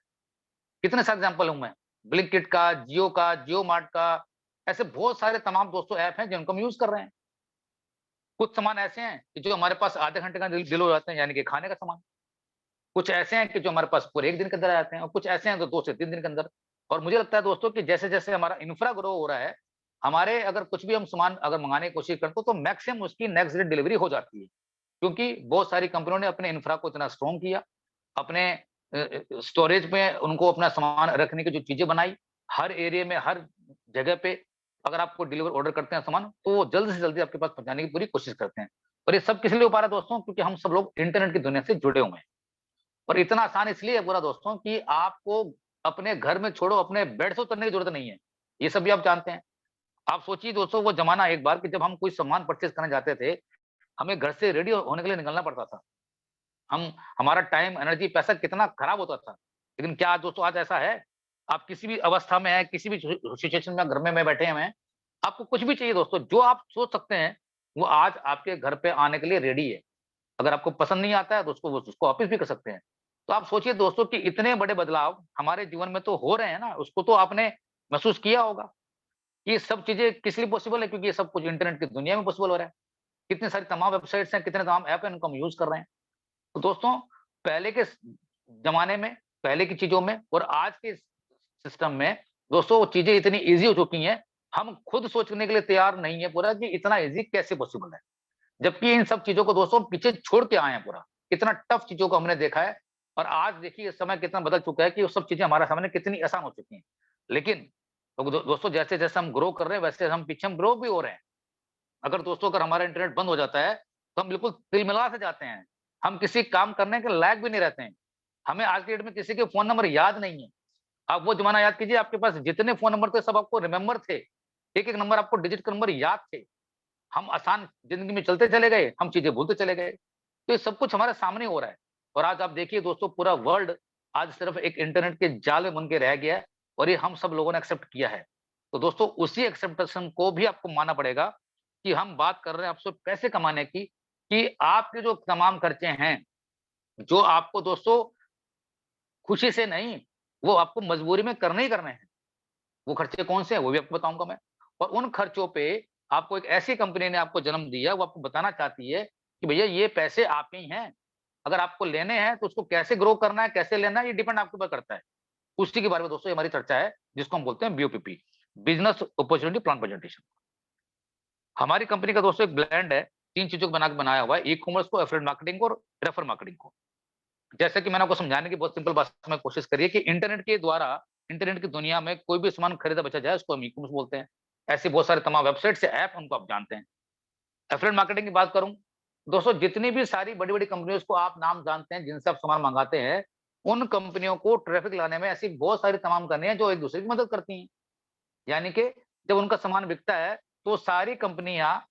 A: कितने सारे एग्ज़ाम्पल हूँ मैं, ब्लिंकिट का, जियो मार्ट का, ऐसे बहुत सारे तमाम दोस्तों ऐप हैं जिनको हम यूज़ कर रहे हैं। कुछ सामान ऐसे हैं कि जो हमारे पास आधे घंटे का डिले हो जाते हैं, यानी कि खाने का सामान। कुछ ऐसे हैं कि जो हमारे पास पूरे 1 दिन के अंदर आ जाते हैं और कुछ ऐसे हैं जो 2 से 3 दिन के अंदर। और मुझे लगता है दोस्तों कि जैसे-जैसे हमारा इंफ्रा ग्रो हो रहा है, हमारे अगर कुछ भी हम सामान अगर मँगाने की कोशिश करते हो तो मैक्सिमम उसकी नेक्स्ट डे डिलीवरी हो जाती है। क्योंकि बहुत सारी कंपनियों ने अपने इंफ्रा को इतना स्ट्रॉन्ग किया, अपने स्टोरेज में उनको अपना सामान रखने की जो चीज़ें बनाई, हर एरिया में, हर जगह पे अगर आपको डिलीवर ऑर्डर करते हैं सामान, तो वो जल्द से जल्दी आपके पास पहुँचाने की पूरी कोशिश करते हैं। और ये सब किस लिए हो पा रहा है दोस्तों? क्योंकि हम सब लोग इंटरनेट की दुनिया से जुड़े हुए हैं। और इतना आसान इसलिए है पूरा दोस्तों कि आपको अपने घर में छोड़ो, अपने बेड से उतरने की ज़रूरत नहीं है। ये सब भी आप जानते हैं। आप सोचिए दोस्तों वो ज़माना एक बार कि जब हम कोई सामान परचेज़ करने जाते थे, हमें घर से रेडी होने के लिए निकलना पड़ता था। हम हमारा टाइम, एनर्जी, पैसा कितना खराब होता था। लेकिन क्या आज दोस्तों आज ऐसा है? आप किसी भी अवस्था में हैं, किसी भी सिचुएशन में घर में बैठे हुए हैं, आपको कुछ भी चाहिए दोस्तों, जो आप सोच सकते हैं, वो आज आपके घर पे आने के लिए रेडी है। अगर आपको पसंद नहीं आता है तो उसको वापस भी कर सकते हैं। तो आप सोचिए दोस्तों कि इतने बड़े बदलाव हमारे जीवन में तो हो रहे हैं ना, उसको तो आपने महसूस किया होगा। ये सब चीज़ें किस लिए पॉसिबल है? क्योंकि ये सब कुछ इंटरनेट की दुनिया में पॉसिबल हो रहा है। कितनी सारी तमाम वेबसाइट्स हैं, कितने तमाम ऐप हैं, इनको हम यूज़ कर रहे हैं। तो दोस्तों पहले के ज़माने में, पहले की चीज़ों में और आज के सिस्टम में दोस्तों वो चीज़ें इतनी ईज़ी हो चुकी हैं, हम खुद सोचने के लिए तैयार नहीं है पूरा कि इतना ईज़ी कैसे पॉसिबल है। जबकि इन सब चीज़ों को दोस्तों पीछे छोड़ के आए हैं पूरा। कितना टफ चीज़ों को हमने देखा है और आज देखिए समय कितना बदल चुका है कि वो सब चीज़ें हमारे सामने कितनी आसान हो चुकी हैं। लेकिन तो दोस्तों जैसे-जैसे हम ग्रो कर रहे हैं वैसे हम पीछे हम ग्रो भी हो रहे हैं। अगर दोस्तों अगर हमारा इंटरनेट बंद हो जाता है, तो हम बिल्कुल तिलमिला से जाते हैं। हम किसी काम करने के लायक भी नहीं रहते हैं। हमें आज की डेट में किसी के फ़ोन नंबर याद नहीं है। आप वो ज़माना याद कीजिए आपके पास जितने फ़ोन नंबर थे सब आपको रिमेंबर थे। एक-एक नंबर आपको डिजिट के नंबर याद थे। हम आसान ज़िंदगी में चलते चले गए, हम चीज़ें भूलते चले गए। तो ये सब कुछ हमारे सामने हो रहा है। और आज आप देखिए दोस्तों पूरा वर्ल्ड आज सिर्फ़ एक इंटरनेट के जाल में बन के रह गया है और ये हम सब लोगों ने एक्सेप्ट किया है। तो दोस्तों उसी एक्सेप्टेशन को भी आपको मानना पड़ेगा कि हम बात कर रहे हैं आपसे पैसे कमाने की, कि आपके जो तमाम खर्चे हैं, जो आपको दोस्तों खुशी से नहीं, वो आपको मजबूरी में करने ही करने हैं। वो खर्चे कौन से हैं, वो भी आपको बताऊँगा मैं। और उन खर्चों पे आपको एक ऐसी कंपनी ने आपको जन्म दिया, वो आपको बताना चाहती है कि भैया ये पैसे आपके ही हैं। अगर आपको लेने हैं तो उसको कैसे ग्रो करना है, कैसे लेना है, ये डिपेंड आपके ऊपर करता है। उसी के बारे में दोस्तों ये हमारी चर्चा है, जिसको हम बोलते हैं BOPP, business opportunity plan presentation. हमारी कंपनी का दोस्तों एक ब्लेंड है, 3 चीज़ों को बना के बनाया हुआ है, ई-कॉमर्स को, एफिलिएट मार्केटिंग को और रेफर मार्केटिंग को। जैसे कि मैंने आपको समझाने की बहुत सिंपल भाषा में कोशिश करी है कि इंटरनेट के द्वारा, इंटरनेट की दुनिया में कोई भी सामान खरीदा बेचा जाए, उसको हम ई-कॉमर्स बोलते हैं। ऐसे बहुत सारे तमाम वेबसाइट्स या ऐप उनको आप जानते हैं। एफिलिएट मार्केटिंग की बात करूँ, दोस्तों जितनी भी सारी बड़ी-बड़ी कंपनियों को आप नाम जानते हैं, जिनसे आप सामान मँगाते हैं, उन कंपनियों को ट्रैफिक लाने में ऐसी बहुत सारी तमाम कंपनियाँ हैं जो एक-दूसरे की मदद करती हैं। यानी कि जब उनका सामान बिकता है, तो सारी कंपनियाँ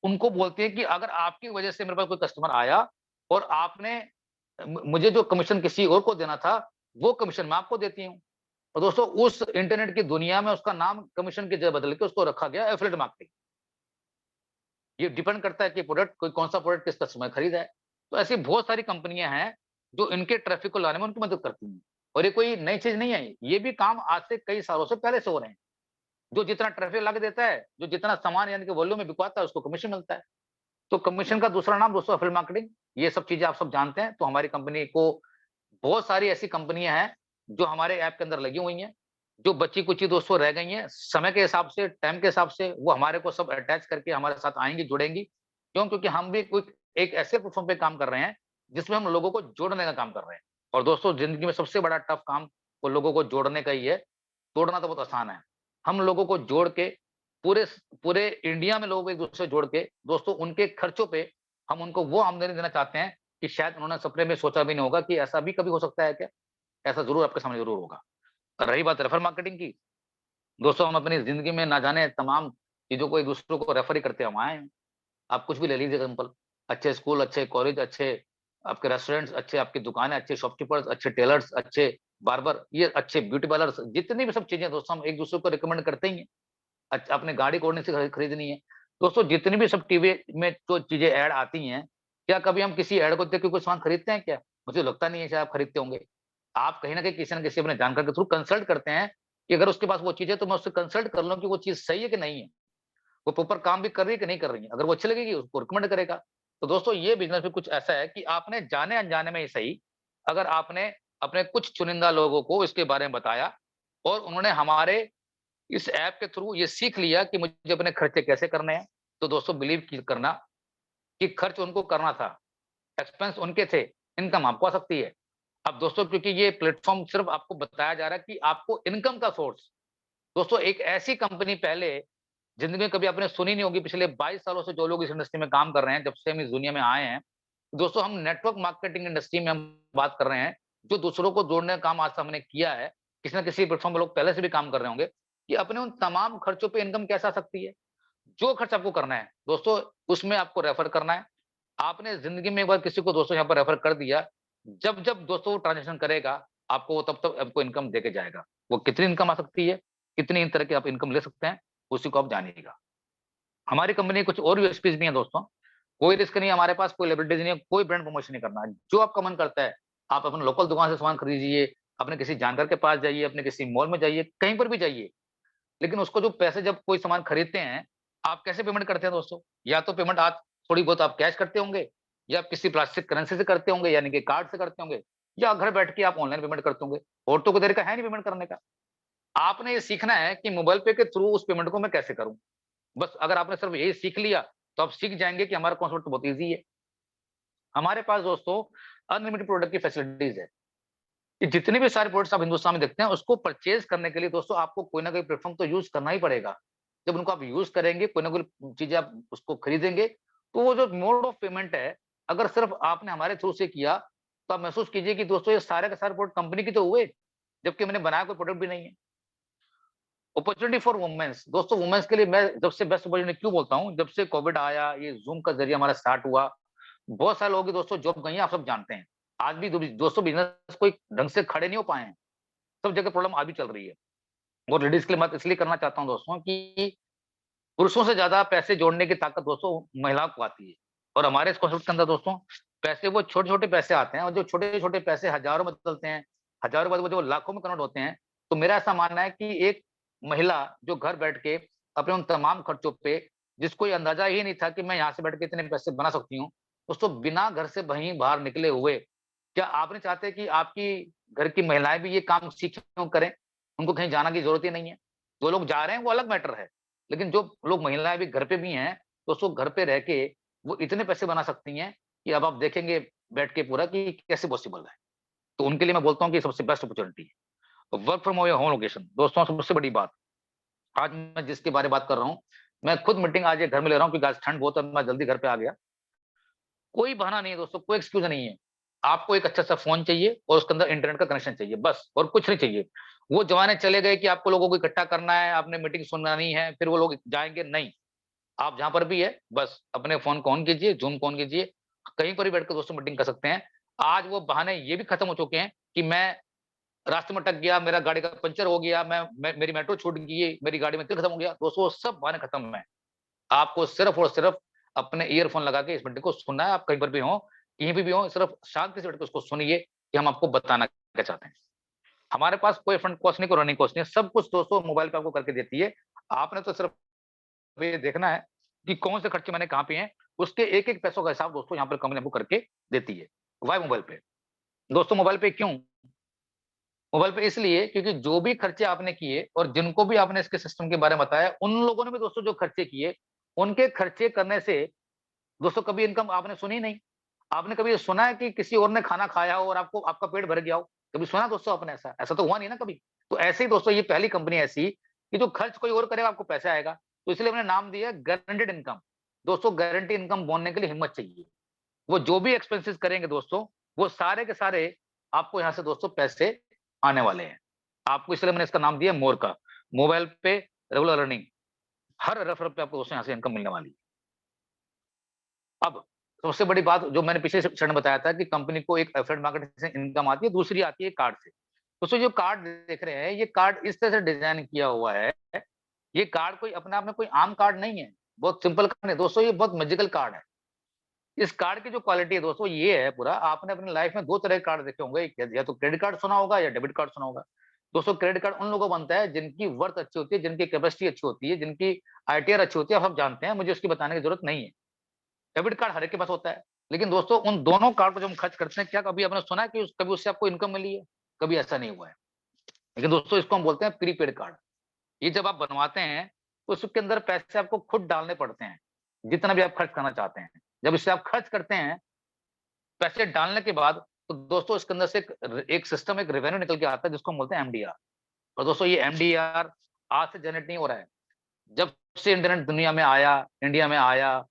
A: उनको बोलती हैं कि अगर आपकी वजह से मेरे पास कोई कस्टमर आया और आपने मुझे जो कमीशन किसी और को देना था, वो कमीशन मैं आपको देती हूँ। और दोस्तों उस इंटरनेट की दुनिया में उसका नाम कमीशन की जगह बदल के उसको रखा गया एफिलिएट मार्केटिंग। ये डिपेंड करता है कि प्रोडक्ट कोई कौन-सा प्रोडक्ट किस कस्टमर खरीदा है। तो ऐसी बहुत सारी कंपनियाँ हैं, जो इनके ट्रैफिक को लाने में उनकी मदद करती हैं। और ये कोई नई चीज़ नहीं है, ये भी काम आज से कई सालों से पहले से हो रहे हैं। जो जितना ट्रैफिक ला के देता है, जो जितना सामान यानी कि वॉल्यूम में बिकवाता है, उसको कमीशन मिलता है। तो कमीशन का दूसरा नाम दोस्तों एफिलिएट मार्केटिंग, ये सब चीज़ें आप सब जानते हैं। तो हमारी कंपनी को बहुत सारी ऐसी कंपनियाँ हैं, जो हमारे ऐप के अंदर लगी हुई हैं, जो बची-कुची दोस्तों रह गई हैं, समय के हिसाब से, टाइम के हिसाब से वो हमारे को सब अटैच करके हमारे साथ आएँगी, जुड़ेंगी। क्यों? क्योंकि हम भी कोई एक ऐसे प्लेटफ़ॉर्म पे काम कर रहे हैं, जिसमें हम लोगों को जोड़ने का काम कर रहे हैं। और दोस्तों ज़िंदगी में सबसे बड़ा टफ़ काम वो लोगों को जोड़ने का ही है, तोड़ना तो बहुत आसान है। हम लोगों को जोड़ के पूरे पूरे इंडिया में लोगों को एक-दूसरे से जोड़ के दोस्तों उनके खर्चों पे हम उनको वो आमदनी देना चाहते हैं कि शायद उन्होंने सपने में सोचा भी नहीं होगा कि ऐसा भी कभी हो सकता है क्या? ऐसा ज़रूर आपके सामने ज़रूर होगा। रही बात रेफर मार्केटिंग की, दोस्तों हम अपनी ज़िंदगी में ना जाने तमाम चीज़ों को एक-दूसरे को रेफर ही करते हम आए हैं। आप कुछ भी ले लीजिए एग्ज़ाम्पल, अच्छे स्कूल, अच्छे कॉलेज, अच्छे आपके रेस्टोरेंट्स, अच्छे आपकी दुकानें, अच्छे शॉपकीपर्स, अच्छे टेलर्स, अच्छे बार्बर, ये अच्छे ब्यूटी पार्लर्स, जितनी भी सब चीज़ें दोस्तों हम एक-दूसरे को रिकमेंड करते ही हैं। आपने गाड़ी कौन सी खरीदनी है। दोस्तों जितनी भी सब टीवी में जो चीज़ें ऐड आती हैं, क्या कभी हम किसी ऐड को देख के कोई सामान खरीदते हैं क्या? मुझे लगता नहीं है शायद आप खरीदते होंगे। आप कहीं न कहीं किसी न किसी अपने जानकार के थ्रू कंसल्ट करते हैं कि अगर उसके पास वो चीज़ है तो मैं उससे कंसल्ट कर लूँ कि वो चीज़ सही है कि नहीं है। वो प्रॉपर काम भी कर रही है कि नहीं कर रही है। अगर वो अच्छी लगेगी उसको रिकमेंड करेगा। तो दोस्तों ये बिज़नेस भी कुछ ऐसा है कि आपने जाने-अनजाने में ही सही, अगर आपने अपने कुछ चुनिंदा लोगों को इसके बारे में बताया और उन्होंने हमारे इस ऐप के थ्रू ये सीख लिया कि मुझे अपने खर्चे कैसे करने हैं, तो दोस्तों बिलीव की करना कि खर्च उनको करना था, एक्सपेंस उनके थे, इनकम आपको आ सकती है। अब दोस्तों क्योंकि ये प्लेटफ़ॉर्म सिर्फ़ आपको बताया जा रहा है कि आपको इनकम का सोर्स दोस्तों एक ऐसी कंपनी पहले ज़िंदगी में कभी आपने सुनी नहीं होगी पिछले 22 सालों से जो लोग इस इंडस्ट्री में काम कर रहे हैं, जब से हम इस दुनिया में आए हैं। दोस्तों हम नेटवर्क मार्केटिंग इंडस्ट्री में हम बात कर रहे हैं, जो दूसरों को जोड़ने का काम आज तक हमने किया है। किसी न किसी प्लेटफ़ॉर्म पे लोग पहले से भी काम कर रहे होंगे, कि अपने उन तमाम खर्चों पे इनकम कैसे आ सकती है। जो खर्च आपको करना है, दोस्तों उसमें आपको रेफर करना है। आपने ज़िंदगी में एक बार किसी को दोस्तों यहाँ पर रेफर कर दिया, जब-जब दोस्तों वो ट्रांज़ैक्शन करेगा, आपको वो तब-तब आपको इनकम देके जाएगा। वो कितनी इनकम आ सकती है, कितनी तरह की आप इनकम ले सकते हैं, उसी को आप जानिएगा। हमारी कंपनी की कुछ और यूएसपीज़ भी हैं दोस्तों। कोई रिस्क नहीं है हमारे पास, कोई लायबिलिटीज़ नहीं है, कोई ब्रांड प्रमोशन नहीं करना है। जो आपका मन करता है, आप अपने लोकल दुकान से सामान खरीदिए, अपने किसी जानकार के पास जाइए, अपने किसी मॉल में जाइए, कहीं पर भी जाइए। लेकिन उसको जो पैसे जब कोई सामान खरीदते हैं, आप कैसे पेमेंट करते हैं दोस्तों? या तो पेमेंट आप थोड़ी बहुत आप कैश करते होंगे, या आप किसी प्लास्टिक करेंसी से करते होंगे, यानी कि कार्ड से करते होंगे, या घर बैठ के आप ऑनलाइन पेमेंट करते होंगे। और तो कोई तरीका है नहीं पेमेंट करने का। आपने ये सीखना है कि मोबाइल पे के थ्रू उस पेमेंट को मैं कैसे करूँ? बस अगर आपने सिर्फ यही सीख लिया, तो आप सीख जाएँगे कि हमारा कॉन्सेप्ट तो बहुत ईज़ी है। हमारे पास दोस्तों अनलिमिटेड प्रोडक्ट की फैसिलिटीज़ है। कि जितने भी सारे प्रोडक्ट्स आप हिंदुस्तान में देखते हैं, उसको परचेज़ करने के लिए दोस्तों आपको कोई ना कोई प्लेटफ़ॉर्म तो यूज़ करना ही पड़ेगा। जब उनको आप यूज़ करेंगे, कोई ना कोई चीज़ें आप उसको खरीदेंगे, तो वो जो मोड ऑफ पेमेंट है, अगर सिर्फ़ आपने हमारे थ्रू से किया, तो आप महसूस कीजिए कि दोस्तों ये सारे के सारे प्रोडक्ट कंपनी के तो हुए, जबकि मैंने बनाया कोई प्रोडक्ट भी नहीं है। अपॉर्च्युनिटी फॉर वुमेन्स दोस्तों वुमेन्स के लिए मैं जब से बेस्ट अपॉर्च्युनिटी क्यों बोलता हूँ, जब से कोविड आया, ये ज़ूम का ज़रिया हमारा स्टार्ट हुआ, बहुत सारे लोगों की दोस्तों जॉब गई हैं, आप सब जानते हैं। आज भी दोस्तों बिज़नेस कोई ढंग से खड़े नहीं हो पाए हैं। सब जगह प्रॉब्लम आज भी चल रही है। और लेडीज़ के लिए बात इसलिए करना चाहता हूँ दोस्तों कि पुरुषों से ज़्यादा पैसे जोड़ने की ताकत दोस्तों महिलाओं को आती है। और हमारे इस कॉन्सेप्ट के अंदर दोस्तों पैसे वो छोटे-छोटे पैसे आते हैं और जो छोटे-छोटे पैसे हज़ारों में बदलते हैं, हज़ारों के बाद वो जो लाखों में कन्वर्ट होते हैं। तो मेरा ऐसा मानना है कि एक महिला जो घर बैठ के अपने उन तमाम खर्चों पे जिसको ये अंदाज़ा ही नहीं था कि मैं यहाँ से बैठ के इतने पैसे बना सकती हूँ, दोस्तों बिना घर से वहीं बाहर निकले हुए क्या आप नहीं चाहते कि आपकी घर की महिलाएँ भी ये काम सीखें और करें? उनको कहीं जाना की ज़रूरत ही नहीं है। जो लोग जा रहे हैं वो अलग मैटर है। लेकिन जो लोग महिलाएँ भी घर पे भी हैं, दोस्तों घर पे रह के वो इतने पैसे बना सकती हैं कि अब आप देखेंगे बैठ के पूरा कि कैसे पॉसिबल है। तो उनके लिए मैं बोलता हूँ कि सबसे बेस्ट अपॉर्च्युनिटी है। Work from your home location दोस्तों सबसे बड़ी बात, आज मैं जिसके बारे में बात कर रहा हूँ, मैं खुद मीटिंग आज ये घर में ले रहा हूँ क्योंकि आज ठंड बहुत है, मैं जल्दी घर पे आ गया। कोई बहाना नहीं है दोस्तों, कोई एक्सक्यूज़ नहीं है। आपको एक अच्छा-सा फ़ोन चाहिए और उसके अंदर इंटरनेट का कनेक्शन चाहिए, बस और कुछ नहीं चाहिए। वो ज़माने चले गए कि आपको लोगों को इकट्ठा करना है, आपने मीटिंग सुनानी है, फिर वो लोग जाएँगे, नहीं। आप जहाँ पर भी है, बस अपने फ़ोन को ऑन कीजिए, ज़ूम को ऑन कीजिए, कहीं पर भी बैठ के दोस्तों मीटिंग कर सकते हैं। आज वो बहाने ये भी खत्म हो चुके हैं कि मैं रास्ते में अटक गया, मेरा गाड़ी का पंचर हो गया, मैं मेरी मेट्रो छूट गई, मेरी गाड़ी में तेल खत्म हो गया। दोस्तों वो सब बहाने खत्म हैं। आपको सिर्फ़ और सिर्फ़ अपने ईयरफ़ोन लगा के इस मीटिंग को सुनना है, आप कहीं पर भी हों, कहीं पे भी हों, सिर्फ़ शांति से बैठ के उसको सुनिए कि हम आपको बताना क्या चाहते हैं। हमारे पास कोई फ्रंट कॉस्ट नहीं, कोई रनिंग कॉस्ट नहीं है, सब कुछ दोस्तों मोबाइल पे आपको करके देती है। आपने तो सिर्फ़ ये देखना है कि कौन से खर्चे मैंने कहाँ पे हैं, उसके एक-एक पैसों का हिसाब दोस्तों यहाँ पर कंपनी आपको करके देती है। व्हाय मोबाइल पे? दोस्तों मोबाइल पे क्यों? मोबाइल पे इसलिए क्योंकि जो भी खर्चे आपने किए और जिनको भी आपने इसके सिस्टम के बारे में बताया, उन लोगों ने भी दोस्तों जो खर्चे किए, उनके खर्चे करने से दोस्तों कभी इनकम आपने सुनी नहीं। आपने कभी ये सुना है कि किसी और ने खाना खाया हो और आपको आपका पेट भर गया हो? कभी सुना दोस्तों आपने ऐसा? ऐसा तो हुआ नहीं ना कभी। तो ऐसे ही दोस्तों ये पहली कंपनी ऐसी कि जो खर्च कोई और करेगा आपको पैसा आएगा। तो इसलिए मैंने नाम दिया गारंटीड इनकम। दोस्तों गारंटी इनकम बोलने के लिए हिम्मत चाहिए। वो जो भी एक्सपेंसेस करेंगे दोस्तों, वो सारे के सारे आपको यहाँ से दोस्तों पैसे आने वाले हैं। आपको इसलिए मैंने इसका नाम दिया मोर का, मोबाइल पे रेगुलर अर्निंग। हर रेफरल पे आपको दोस्तों यहाँ से इनकम मिलने वाली है। अब सबसे बड़ी बात जो मैंने पिछले क्षण बताया था कि कंपनी को एक एफिलिएट मार्केटिंग से इनकम आती है, दूसरी आती है कार्ड से। दोस्तों जो कार्ड देख रहे हैं, ये कार्ड इस तरह से डिजाइन किया हुआ है, ये कार्ड कोई अपने आप में कोई आम कार्ड नहीं है, बहुत सिंपल कार्ड है दोस्तों, ये बहुत मैजिकल कार्ड है। इस कार्ड की जो क्वालिटी है दोस्तों ये है पूरा, आपने अपनी लाइफ में 2 तरह के कार्ड देखे होंगे, या तो क्रेडिट कार्ड सुना होगा या डेबिट कार्ड सुना होगा। दोस्तों क्रेडिट कार्ड उन लोगों को बनता है जिनकी वर्थ अच्छी होती है, जिनकी कैपेसिटी अच्छी होती है, जिनकी आईटीआर अच्छी होती है, आप सब जानते हैं, मुझे उसकी बताने की जरूरत नहीं है। डेबिट कार्ड हर एक के पास होता है। लेकिन दोस्तों उन दोनों कार्ड को जब हम खर्च करते हैं, क्या कभी आपने सुना है कि कभी उससे आपको इनकम मिली है? कभी ऐसा नहीं हुआ है। लेकिन दोस्तों इसको हम बोलते हैं प्रीपेड कार्ड। ये जब आप बनवाते हैं तो उसके अंदर पैसे आपको खुद डालने पड़ते हैं, जितना भी आप खर्च करना चाहते हैं। जब इससे आप खर्च करते हैं, पैसे डालने के बाद, तो दोस्तों इसके अंदर से एक सिस्टम, एक रेवेन्यू निकल के आता है जिसको हम बोलते हैं एमडीआर। और दोस्तों ये एमडीआर आज से जनरेट नहीं हो रहा है। जब से इंटरनेट दुनिया में आया, इंडिया में आया,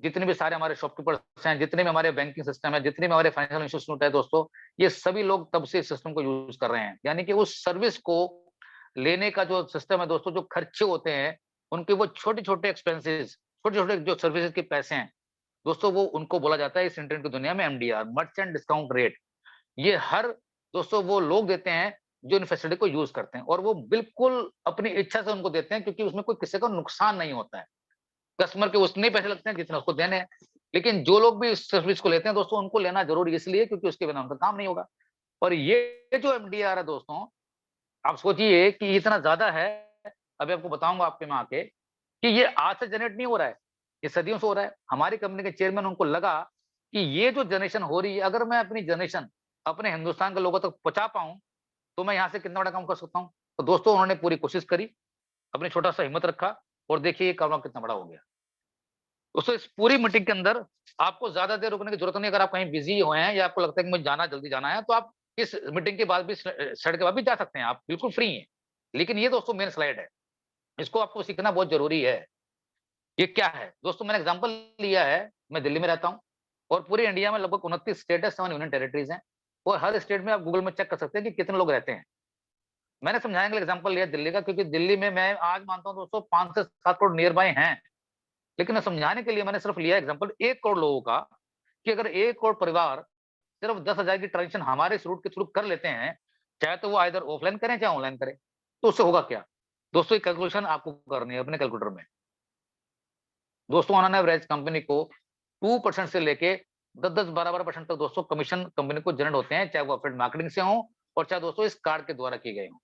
A: जितने भी सारे हमारे शॉपकीपर्स हैं, जितने भी हमारे बैंकिंग सिस्टम है, जितने भी हमारे फाइनेंशियल इंस्टीट्यूट है दोस्तों, ये सभी लोग तब से इस सिस्टम को यूज कर रहे हैं। यानी कि उस सर्विस को लेने का जो सिस्टम है दोस्तों, जो खर्चे होते हैं, उनके वो छोटे-छोटे एक्सपेंसेस, छोटे-छोटे जो सर्विसेज के पैसे हैं, दोस्तों वो उनको बोला जाता है इस इंटरनेट की दुनिया में एमडीआर, मर्चेंट डिस्काउंट रेट। ये हर दोस्तों वो लोग देते हैं जो इन फैसिलिटी को यूज करते हैं, और वो बिल्कुल अपनी इच्छा से उनको देते हैं, क्योंकि उसमें कोई किसी को नुकसान नहीं होता है। कस्टमर के उतने ही पैसे लगते हैं जितने उसको देने हैं। लेकिन जो लोग भी इस सर्विस को लेते हैं दोस्तों, उनको लेना जरूरी इसलिए क्योंकि उसके बिना उनका काम नहीं होगा। और ये जो एमडीआर है दोस्तों, आप सोचिए कि इतना ज्यादा है, अभी आपको बताऊंगा आपके में आके, कि ये आज से जनरेट नहीं हो रहा है, ये सदियों से हो रहा है। हमारी कंपनी के चेयरमैन, उनको लगा कि ये जो जनरेशन हो रही है, अगर मैं अपनी जनरेशन अपने हिंदुस्तान के लोगों तक पहुंचा पाऊं, तो मैं यहाँ से कितना बड़ा काम कर सकता हूँ। तो दोस्तों उन्होंने पूरी कोशिश करी, अपनी छोटा सा हिम्मत रखा, और देखिए ये काम कितना बड़ा हो गया। दोस्तों इस पूरी मीटिंग के अंदर आपको ज्यादा देर रुकने की जरूरत नहीं। अगर आप कहीं बिजी हुए हैं या आपको लगता है कि मुझे जाना, जल्दी जाना है, तो आप इस मीटिंग के बाद भी, स्लाइड के बाद भी जा सकते हैं, आप बिल्कुल फ्री हैं। लेकिन ये दोस्तों मेन स्लाइड है, इसको आपको सीखना बहुत जरूरी है। ये क्या है दोस्तों, मैंने एग्जांपल लिया है, मैं दिल्ली में रहता हूँ, और पूरे इंडिया में लगभग 29 स्टेट है, 7 यूनियन टेरिटरीज हैं, और हर स्टेट में आप गूगल में चेक कर सकते हैं कि कितने लोग रहते हैं। मैंने समझाने के लिए एग्जांपल लिया दिल्ली का, क्योंकि दिल्ली में मैं आज मानता हूँ दोस्तों 5 से 7 करोड़ नियर बाय हैं। लेकिन समझाने के लिए मैंने सिर्फ लिया एग्जांपल 1 करोड़ लोगों का, कि अगर 1 करोड़ परिवार सिर्फ 10,000 की ट्रांजेक्शन हमारे इस रूट के थ्रू कर लेते हैं, चाहे तो वो आइदर ऑफलाइन करें चाहे ऑनलाइन करें, तो उससे होगा क्या? दोस्तों ये कैलकुलेशन आपको करनी है अपने कैलकुलेटर में। दोस्तों ऑन एन एवरेज कंपनी को 2% से लेके 10-12% तक दोस्तों कमीशन कंपनी को जनरेट होते हैं, चाहे वो अफिलिएट मार्केटिंग से हो, और चाहे दोस्तों इस कार्ड के द्वारा किए गए हों।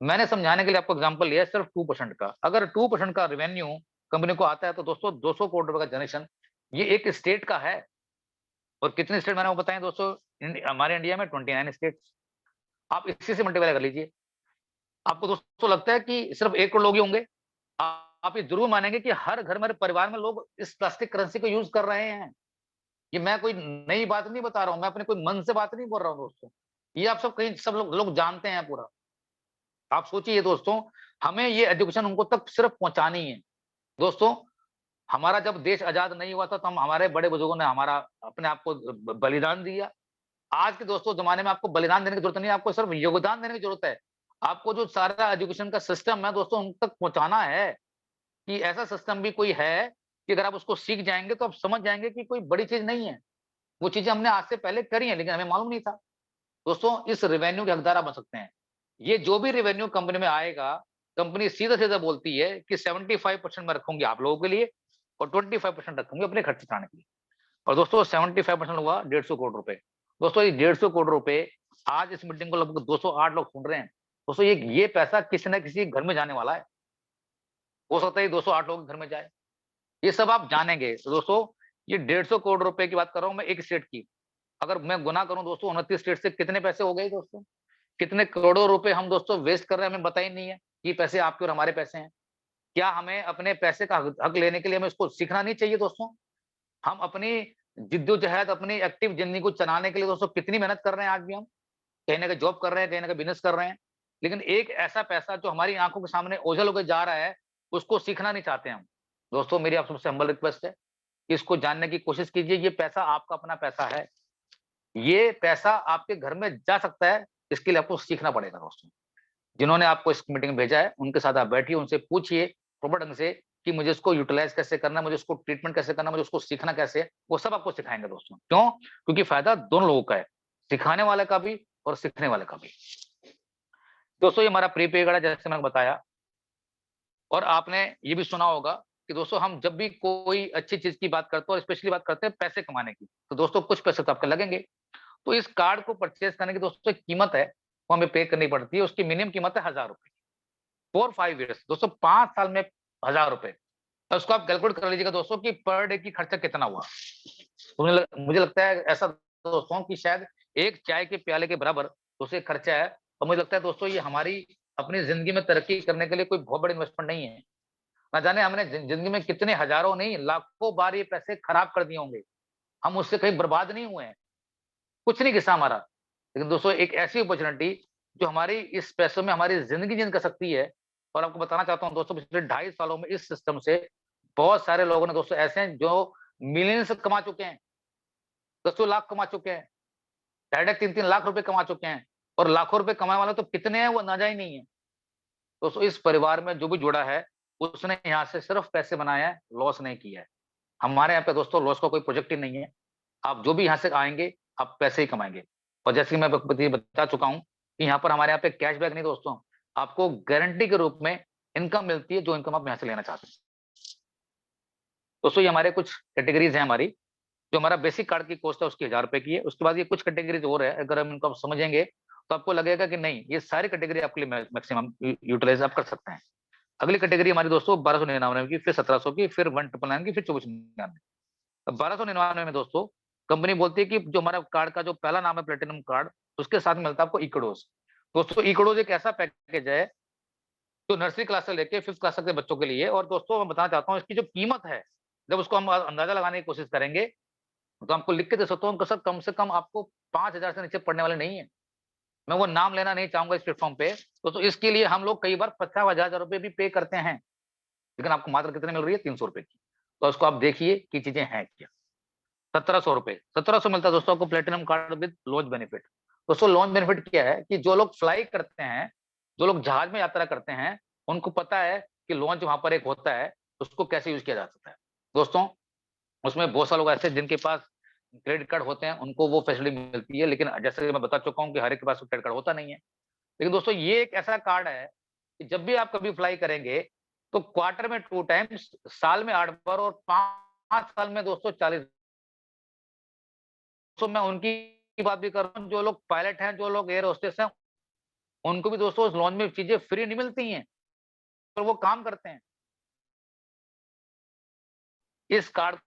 A: मैंने समझाने के लिए आपको एग्जांपल लिया है सिर्फ 2% का। अगर 2% का रेवेन्यू कंपनी को आता है, तो दोस्तों 200 करोड़ रुपए का जनरेशन, ये एक स्टेट का है। और कितने स्टेट मैंने वो बताएं दोस्तों, हमारे इंडिया में 29 स्टेट। आप इसी से मल्टीप्लाई कर लीजिए। आपको दोस्तों लगता है कि सिर्फ 1 करोड़ लोग ही होंगे? आप ये जरूर मानेंगे कि हर घर, मेरे परिवार में लोग इस प्लास्टिक करेंसी को यूज कर रहे हैं। ये मैं कोई नई बात नहीं बता रहा हूं, मैं अपने कोई मन से बात नहीं बोल रहा हूं दोस्तों, ये आप सब कहीं सब लोग जानते हैं पूरा। आप सोचिए दोस्तों, हमें ये एजुकेशन उनको तक सिर्फ पहुंचानी है। दोस्तों हमारा जब देश आजाद नहीं हुआ था, तो हम, हमारे बड़े बुजुर्गों ने हमारा अपने आप को बलिदान दिया। आज के दोस्तों जमाने में आपको बलिदान देने की जरूरत नहीं है, आपको सिर्फ योगदान देने की जरूरत है। आपको जो सारा एजुकेशन का सिस्टम है दोस्तों, उन तक पहुंचाना है, कि ऐसा सिस्टम भी कोई है कि अगर आप उसको सीख जाएंगे तो आप समझ जाएंगे कि कोई बड़ी चीज नहीं है। वो चीजें हमने आज से पहले करी हैं, लेकिन हमें मालूम नहीं था। दोस्तों इस रेवेन्यू के हकदार आप बन सकते हैं। ये जो भी रेवेन्यू कंपनी में आएगा, कंपनी सीधा सीधा बोलती है कि 75% मैं रखूंगी आप लोगों के लिए, और 25% रखूंगी अपने खर्च चलाने के लिए। और दोस्तों 75% हुआ 150 करोड़ रुपए। दोस्तों ये 150 करोड़ रुपए, आज इस मीटिंग को लगभग 208 लोग सुन रहे हैं। दोस्तों ये पैसा किसी न किसी घर में जाने वाला है। हो सकता है 208 लोग घर में जाए, ये सब आप जानेंगे। तो दोस्तों ये 150 करोड़ रुपए की बात कर रहा हूं मैं, एक स्टेट की। अगर मैं गुना करूं दोस्तों 29 स्टेट से, कितने पैसे हो गए दोस्तों? कितने करोड़ों रुपए हम दोस्तों वेस्ट कर रहे हैं, हमें पता ही नहीं है। ये पैसे आपके और हमारे पैसे हैं। क्या हमें अपने पैसे का हक लेने के लिए हमें इसको सीखना नहीं चाहिए दोस्तों? हम अपनी जिद्दोजहद, अपनी एक्टिव जिंदगी को चलाने के लिए दोस्तों कितनी मेहनत कर रहे हैं आज भी हम। कहीं ना कहीं जॉब कर रहे हैं, कहीं ना कहीं बिजनेस कर रहे हैं। लेकिन एक ऐसा पैसा जो हमारी आँखों के सामने ओझल होके जा रहा है, उसको सीखना नहीं चाहते हम। दोस्तों मेरी आप सबसे हम्बल रिक्वेस्ट है, कि इसको जानने की कोशिश कीजिए, ये पैसा आपका अपना पैसा है। ये पैसा आपके घर में जा सकता है, इसके लिए आपको सीखना पड़ेगा दोस्तों। जिन्होंने आपको इस मीटिंग में भेजा है, उनके साथ आप बैठिए, उनसे पूछिए प्रॉपर ढंग से कि मुझे इसको यूटिलाइज़ कैसे करना है, मुझे उसको ट्रीटमेंट कैसे करना है, मुझे उसको सीखना कैसे है, वो सब आपको सिखाएँगे दोस्तों। क्यों? क्योंकि फ़ायदा दोनों लोगों का है, सिखाने वाले का भी और सीखने वाले का भी। दोस्तों ये हमारा प्रीपेड कार्ड है जैसे मैंने बताया, और आपने ये भी सुना होगा कि दोस्तों हम जब भी कोई अच्छी चीज़ की बात करते हैं और स्पेशली बात करते हैं पैसे कमाने की, तो दोस्तों कुछ पैसे तो आपके लगेंगे। तो इस कार्ड को परचेज़ करने की दोस्तों एक कीमत है, वो हमें पे करनी पड़ती है, उसकी मिनिमम कीमत है ₹1000 फॉर 5 ईयर्स। दोस्तों 5 साल में ₹1000। तो उसको आप कैलकुलेट कर लीजिएगा दोस्तों कि पर डे की खर्चा कितना हुआ। तो मुझे लगता है ऐसा दोस्तों कि शायद एक चाय के प्याले के बराबर दोस्तों ये खर्चा है, और मुझे लगता है दोस्तों ये हमारी अपनी ज़िंदगी में तरक्की करने के लिए कोई बहुत बड़ी इन्वेस्टमेंट नहीं है। ना जाने हमने ज़िंदगी में कितने हज़ारों नहीं लाखों बार ये पैसे खराब कर दिए होंगे। हम उससे कहीं बर्बाद नहीं हुए हैं, कुछ नहीं घिसा हमारा। लेकिन दोस्तों एक ऐसी अपॉर्च्युनिटी जो हमारी इस पैसों में हमारी ज़िंदगी चेंज कर सकती है, और आपको बताना चाहता हूँ दोस्तों पिछले 2.5 सालों में इस सिस्टम से बहुत सारे लोगों ने दोस्तों ऐसे हैं जो मिलियंस कमा चुके हैं, दसों लाख कमा चुके हैं, ढाई 3-3 लाख रुपए कमा चुके हैं, और लाखों रुपए कमाने वाले तो कितने हैं वो अंदाजा ही नहीं है। दोस्तों इस परिवार में जो भी जुड़ा है, उसने यहाँ से सिर्फ पैसे बनाए हैं, लॉस नहीं किया है। हमारे यहाँ पे दोस्तों लॉस का कोई प्रोजेक्ट ही नहीं है। आप जो भी यहाँ से आएँगे, आप पैसे ही कमाएँगे। और जैसे कि मैं ये बता चुका हूँ कि यहाँ पर हमारे यहाँ पे कैशबैक नहीं दोस्तों, आपको गारंटी के रूप में इनकम मिलती है, जो इनकम आप यहाँ से लेना चाहते हैं। दोस्तों ये हमारे कुछ कैटेगरीज़ हैं हमारी, जो हमारा बेसिक कार्ड की कॉस्ट है उसकी ₹1000 की है। उसके बाद ये कुछ कैटेगरीज़ और है, अगर हम इनको आप समझेंगे, तो आपको लगेगा कि नहीं, ये सारी कैटेगरी आपके लिए मैक्सिमम यूटिलाइज़ आप कर सकते हैं। अगली कैटेगरी हमारी दोस्तों 1299 की, फिर 1700 की, फिर 1999 की, फिर 2499। अब 1299 में दोस्तों कंपनी बोलती है कि जो हमारा कार्ड का जो पहला नाम है प्लेटिनम कार्ड, उसके साथ मिलता है आपको इकोडोज़। दोस्तों इकोडोज़ एक ऐसा पैकेज है जो नर्सरी क्लास से लेके 5th क्लास तक के बच्चों के लिए है, और दोस्तों मैं बताना चाहता हूँ इसकी जो कीमत है, जब उसको हम अंदाज़ा लगाने की कोशिश करेंगे, तो आपको लिख के दे सकता हूँ सर, कम से कम आपको 5000 से नीचे पड़ने वाले नहीं है। मैं वो नाम लेना नहीं चाहूँगा इस प्लेटफ़ॉर्म पे, तो इसके लिए हम लोग कई बार 50,000 रुपए भी पे करते हैं, लेकिन आपको मात्र कितने मिल रही है? ₹300 की। तो उसको आप देखिए कि चीज़ें हैं क्या। ₹1700 1700 मिलता है दोस्तों आपको platinum card with launch benefit. दोस्तों लॉन्च बेनिफिट क्या है कि जो लोग फ्लाई करते हैं, जो लोग जहाज में यात्रा करते हैं, उनको पता है कि लॉन्च वहाँ पर एक होता है, उसको कैसे यूज़ किया जा सकता है। दोस्तों उसमें बहुत सारे लोग ऐसे हैं जिनके पास क्रेडिट कार्ड होते हैं, उनको वो फैसिलिटी मिलती है, लेकिन जैसे कि मैं बता चुका हूँ कि हर एक के पास क्रेडिट कार्ड होता नहीं है। लेकिन दोस्तों ये एक ऐसा कार्ड है कि जब भी आप कभी फ्लाई करेंगे, तो क्वार्टर में 2 टाइम्स, साल में 8 बार, और 5 साल में दोस्तों 40। तो मैं उनकी बात भी कर रहा हूँ, जो लोग पायलट हैं, जो लोग एयर होस्टेस हैं, उनको भी दोस्तों उस लॉन्च में चीज़ें फ्री नहीं मिलती हैं, पर वो काम करते हैं। इस कार्ड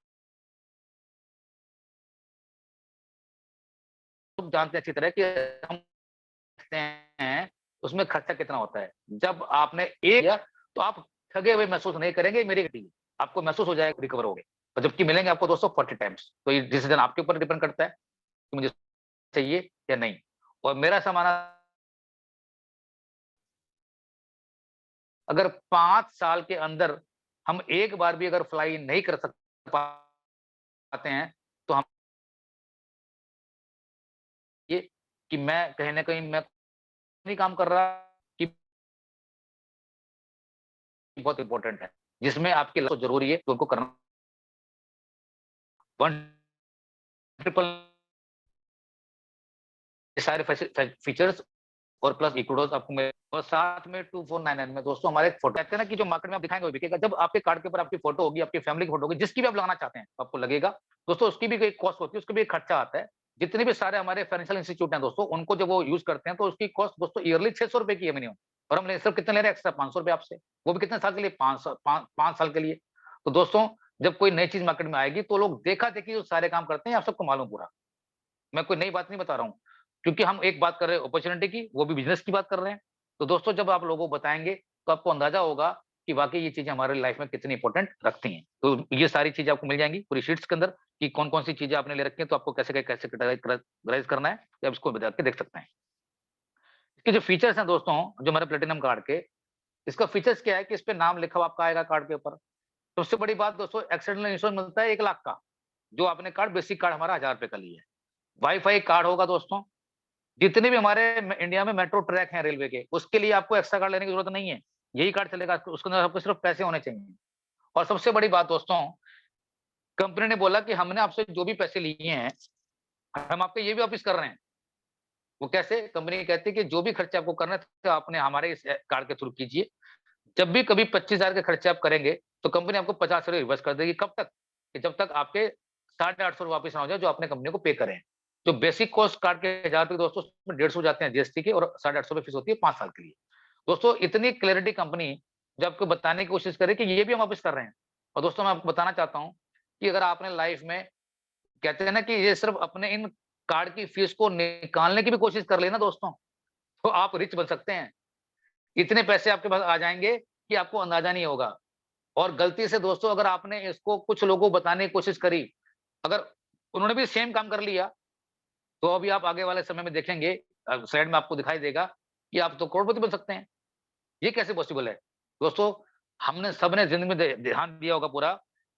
A: को जानते हैं अच्छी तरह कि हम देखते हैं, उसमें खर्चा कितना होता है। जब आपने एक किया, तो आप ठगे हुए महसूस नहीं करेंगे, मेरी गारंटी है। आपको महसूस हो जाएगा रिकवर हो गए, और जबकि मिलेंगे आपको दोस्तों 40 टाइम्स। तो ये डिसीज़न आपके ऊपर डिपेंड करता है कि मुझे चाहिए या नहीं। और मेरा ऐसा मानना, अगर 5 साल के अंदर हम एक बार भी अगर फ्लाई नहीं कर पाते हैं, तो हम ये कि मैं कहीं न कहीं मैं नहीं काम कर रहा, कि बहुत इम्पोर्टेंट है, जिसमें आपकी लाइफ ज़रूरी है, तो उनको करना। वन ट्रिपल सारे फीचर्स और प्लस इक्विडोज आपको मिले, और साथ में 2499 में दोस्तों हमारे फोटो कहते हैं ना कि जो मार्केट में आप दिखाएंगे वो बिकेगा। जब आपके कार्ड के ऊपर आपकी फोटो होगी, आपकी फैमिली की फोटो होगी, जिसकी भी आप लगाना चाहते हैं, तो आपको लगेगा। दोस्तों उसकी भी कोई कॉस्ट होती है, उसका भी एक खर्चा आता है। जितने भी सारे हमारे फाइनेंशियल इंस्टीट्यूट हैं दोस्तों, उनको जब वो यूज करते हैं, तो उसकी कॉस्ट दोस्तों ईयरली ₹600 की है मिनिमम। और हम सिर्फ कितने ले रहे हैं एक्स्ट्रा? ₹500 आपसे, वो भी कितने साल के लिए? 5 साल के लिए। तो दोस्तों जब कोई नई चीज मार्केट में आएगी, तो लोग देखा देखी जो सारे काम करते हैं, आप सबको मालूम पूरा। मैं कोई नई बात नहीं बता रहा हूँ, क्योंकि हम एक बात कर रहे हैं अपॉर्च्युनिटी की, वो भी बिज़नेस की बात कर रहे हैं। तो दोस्तों जब आप लोगों को बताएँगे, तो आपको अंदाज़ा होगा कि वाक़ई ये चीज़ें हमारे लाइफ़ में कितनी इम्पोर्टेंट रखती हैं। तो ये सारी चीज़ें आपको मिल जाएँगी पूरी शीट्स के अंदर, कि कौन-कौन सी चीज़ें आपने ले रखी हैं, तो आपको कैसे कैटेगराइज़ करना है, आप इसको बजा के देख सकते हैं। इसके जो फीचर्स हैं दोस्तों, जो हमारे प्लेटिनम कार्ड के, इसका फीचर्स क्या है कि इस पे नाम लिखा हुआ आपका आएगा कार्ड के ऊपर। सबसे बड़ी बात दोस्तों, एक्सीडेंटल इंश्योरेंस मिलता है 1 लाख का, जो आपने कार्ड बेसिक कार्ड हमारा ₹1000 का लिया है। वाई-फाई कार्ड होगा दोस्तों, जितने भी हमारे इंडिया में मेट्रो ट्रैक हैं रेलवे के, उसके लिए आपको एक्स्ट्रा कार्ड लेने की जरूरत नहीं है। यही कार्ड चलेगा, उसके अंदर आपको सिर्फ पैसे होने चाहिए। और सबसे बड़ी बात दोस्तों, कंपनी ने बोला कि हमने आपसे जो भी पैसे लिए हैं, हम आपके ये भी वापस कर रहे हैं। वो कैसे? कंपनी कहती है कि जो भी खर्चे आपको करने थे, आपने हमारे इस कार्ड के थ्रू कीजिए। जब भी कभी 25,000 के खर्चे आप करेंगे, तो कंपनी आपको 50 रिवर्स कर देगी। कब तक? कि जब तक आपके ₹850 वापस ना हो जाए, जो आपने कंपनी को पे करे हैं। जो बेसिक कॉस्ट कार्ड के ₹1000 दोस्तों, उसमें 150 जाते हैं जीएसटी के, और ₹850 फीस होती है 5 साल के लिए। दोस्तों, इतनी क्लैरिटी कंपनी जब आपको बताने की कोशिश करे कि ये भी हम वापस कर रहे हैं। और दोस्तों, मैं आपको बताना चाहता हूँ कि अगर आपने लाइफ में, कहते हैं ना कि ये सिर्फ अपने इन कार्ड की फीस को निकालने की भी कोशिश कर ली ना दोस्तों, तो आप रिच बन सकते हैं। इतने पैसे आपके पास आ जाएँगे कि आपको अंदाज़ा नहीं होगा। और गलती से दोस्तों, अगर आपने इसको कुछ लोगों को बताने की कोशिश करी, अगर उन्होंने भी सेम काम कर लिया, तो अभी आप आगे वाले समय में देखेंगे, स्लाइड में आपको दिखाई देगा कि आप तो करोड़पति बन सकते हैं। ये कैसे पॉसिबल है? दोस्तों, हमने सबने ज़िंदगी में ध्यान दिया होगा पूरा,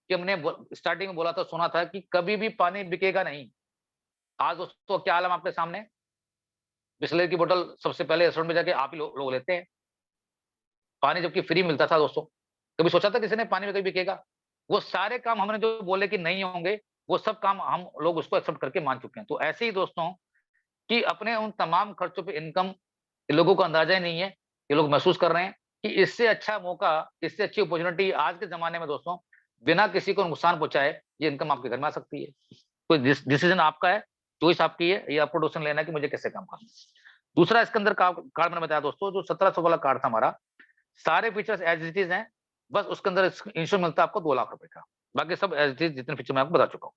A: कि हमने स्टार्टिंग में बोला था, सुना था कि कभी भी पानी बिकेगा नहीं। आज दोस्तों क्या हाल है आपके सामने? बिसलेरी की बोतल सबसे पहले रेस्टोरेंट में जाके आप ही लोग लेते हैं। पानी जबकि फ्री मिलता था दोस्तों। कभी सोचा था किसी ने पानी में कभी बिकेगा? वो सारे काम हमने जो बोले कि नहीं होंगे, वो सब काम हम लोग उसको एक्सेप्ट करके मान चुके हैं। तो ऐसे ही दोस्तों, कि अपने उन तमाम खर्चों पे इनकम लोगों को अंदाज़ा ही नहीं है। ये लोग महसूस कर रहे हैं कि इससे अच्छा मौका, इससे अच्छी अपॉर्च्युनिटी आज के ज़माने में दोस्तों, बिना किसी को नुकसान पहुँचाए, ये इनकम आपके घर में आ सकती है। तो डिसीज़न आपका है, चॉइस आपकी है, ये आपको डिसीज़न लेना है कि मुझे कैसे काम करना है। दूसरा इसके अंदर कार्ड मैंने बताया दोस्तों, जो 1700 वाला कार्ड था हमारा, सारे फीचर्स एज़ इट इज़ हैं। बस उसके अंदर इंश्योरेंस मिलता है आपको 2 लाख रुपए का। बाकी सब एज़ इट इज़, जितने फीचर मैं आपको बता चुका हूँ।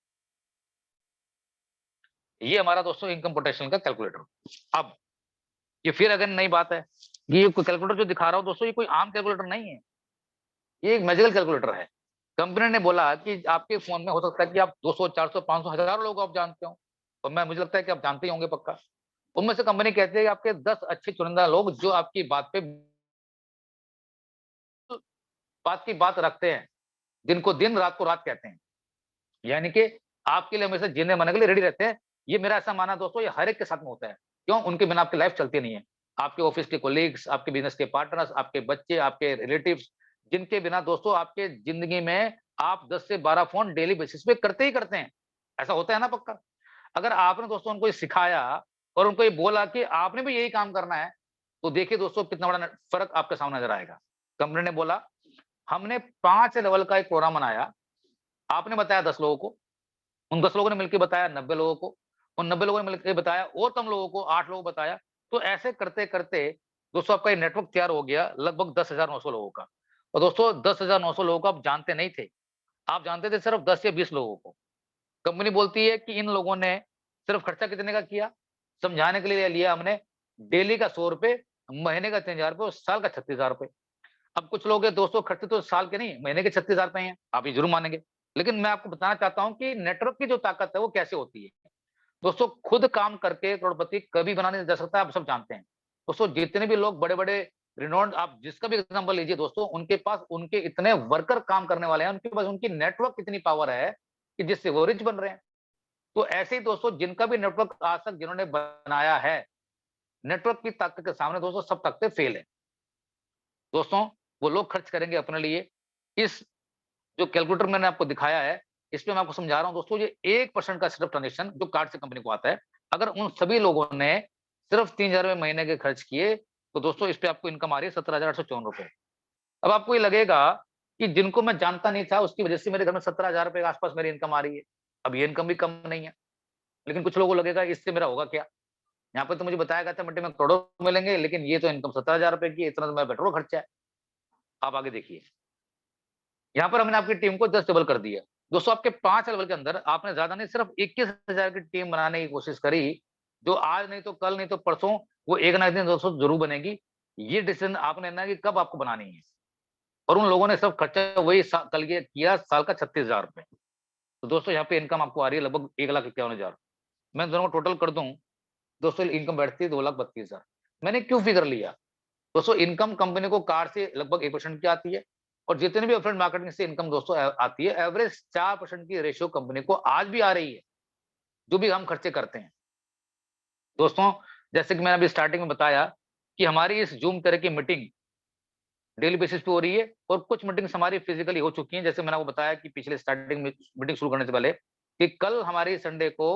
A: ये हमारा दोस्तों इनकम प्रोटेक्शन का कैलकुलेटर। अब ये फिर अगेन नई बात है। ये कैलकुलेटर जो दिखा रहा हूँ दोस्तों, ये कोई आम कैलकुलेटर नहीं है। ये एक मैजिकल कैलकुलेटर है। कंपनी ने बोला कि आपके फ़ोन में हो सकता है कि आप 200, 400, 500, हज़ारों लोग आप जानते हो, और मुझे लगता है कि आप जानते ही होंगे पक्का। उनमें से कंपनी कहती है कि आपके 10 अच्छे चुनिंदा लोग जो आपकी बात की बात रखते हैं, दिन को दिन, रात को रात कहते हैं। यानी कि आपके लिए हमेशा जीने मरने के लिए रेडी रहते हैं। ये मेरा ऐसा मानना है दोस्तों, ये हर एक के साथ में होता है। क्यों? उनके बिना आपकी लाइफ चलती नहीं है। आपके ऑफिस के कलीग्स, आपके बिज़नेस के पार्टनर्स, आपके बच्चे, आपके रिलेटिव्स, जिनके बिना दोस्तों आपके ज़िंदगी में आप 10 से 12 फ़ोन डेली बेसिस पे करते ही करते हैं। ऐसा होता है ना पक्का? अगर आपने दोस्तों उनको ये सिखाया और उनको ये बोला कि आपने भी यही काम करना है, तो देखिए दोस्तों कितना बड़ा फ़र्क आपके सामने नज़र आएगा। कंपनी ने बोला, हमने 5 लेवल का एक प्रोग्राम बनाया। आपने बताया 10 लोगों को, उन 10 लोगों ने मिलके बताया 90 लोगों को, उन 90 लोगों ने मिलके बताया और कम लोगों को, 8 लोगों को बताया। तो ऐसे करते-करते दोस्तों आपका ये नेटवर्क तैयार हो गया लगभग 10,900 लोगों का। और दोस्तों 10,900 लोगों को आप जानते नहीं थे। आप जानते थे सिर्फ 10 या 20 लोगों को। कंपनी बोलती है कि इन लोगों ने सिर्फ खर्चा कितने का किया? समझाने के लिए लिया हमने डेली का ₹100, महीने का ₹3000 और साल का ₹36,000। अब कुछ लोग हैं दोस्तों, खर्चे तो साल के नहीं, महीने के 36,000 रुपए हैं। आप ये ज़रूर मानेंगे। लेकिन मैं आपको बताना चाहता हूँ कि नेटवर्क की जो ताकत है वो कैसे होती है। दोस्तों, खुद काम करके करोड़पति कभी बना नहीं जा सकता, आप सब जानते हैं। दोस्तों, जितने भी लोग बड़े-बड़े रिनोन्ड, आप जिसका भी एग्ज़ाम्पल लीजिए दोस्तों, उनके पास उनके इतने वर्कर काम करने वाले हैं, उनके पास उनकी नेटवर्क इतनी पावर है कि जिससे वो रिच बन रहे हैं। तो ऐसे ही दोस्तों, जिनका भी नेटवर्क आज तक जिन्होंने बनाया है, नेटवर्क की ताकत के सामने दोस्तों सब ताकतें फेल हैं। दोस्तों, वो लोग खर्च करेंगे अपने लिए। इस जो कैलकुलेटर मैंने आपको दिखाया है, इसमें मैं आपको समझा रहा हूँ दोस्तों, ये 1% का सिर्फ ट्रांज़ैक्शन जो कार्ड से कंपनी को आता है। अगर उन सभी लोगों ने सिर्फ 3,000 रुपए महीने के खर्च किए, तो दोस्तों इस पे आपको इनकम आ रही है ₹17,854। अब आपको ये लगेगा कि जिनको मैं जानता नहीं था, उसकी वजह से मेरे घर में ₹17,000 के आस-पास मेरी इनकम आ रही है। अब ये इनकम भी कम नहीं है। लेकिन कुछ लोगों को लगेगा इससे मेरा होगा क्या? यहाँ पे तो मुझे बताया गया था मिट्टी में करोड़ों मिलेंगे, लेकिन ये तो इनकम ₹17,000 की है, इतना तो मेरा पेट्रोल खर्चा है। आप आगे देखिए। यहाँ पर हमने आपकी टीम को 10 डबल कर दिया। दोस्तों, आपके 5 लेवल के अंदर आपने ज़्यादा नहीं, सिर्फ 21,000 की टीम बनाने की कोशिश करी, जो आज नहीं तो कल नहीं तो परसों वो एक ना एक दिन दोस्तों ज़रूर बनेगी। ये डिसीज़न आपने लेना है कि कब आपको बनानी है। और उन लोगों ने सिर्फ खर्चा वही कल ये किया साल का ₹36,000। तो दोस्तों यहाँ पे इनकम आपको आ रही है लगभग 1,51,000। मैं दोनों को टोटल कर दूँ, दोस्तों इनकम बैठती है 2,32,000। मैंने क्यों फिगर लिया? दोस्तों इनकम कंपनी को कार से लगभग 1% की आती है और जितने भी एफिलिएट मार्केटिंग से इनकम दोस्तों आती है, एवरेज 4% की रेशियो कंपनी को आज भी आ रही है, जो भी हम खर्चे करते हैं। दोस्तों, जैसे कि मैंने अभी स्टार्टिंग में बताया कि हमारी इस ज़ूम तरह की मीटिंग डेली बेसिस पे हो रही है और कुछ मीटिंग्स हमारी फिजिकली हो चुकी हैं। जैसे मैंने आपको बताया कि पिछले स्टार्टिंग में मीटिंग शुरू करने से पहले कि कल हमारी संडे को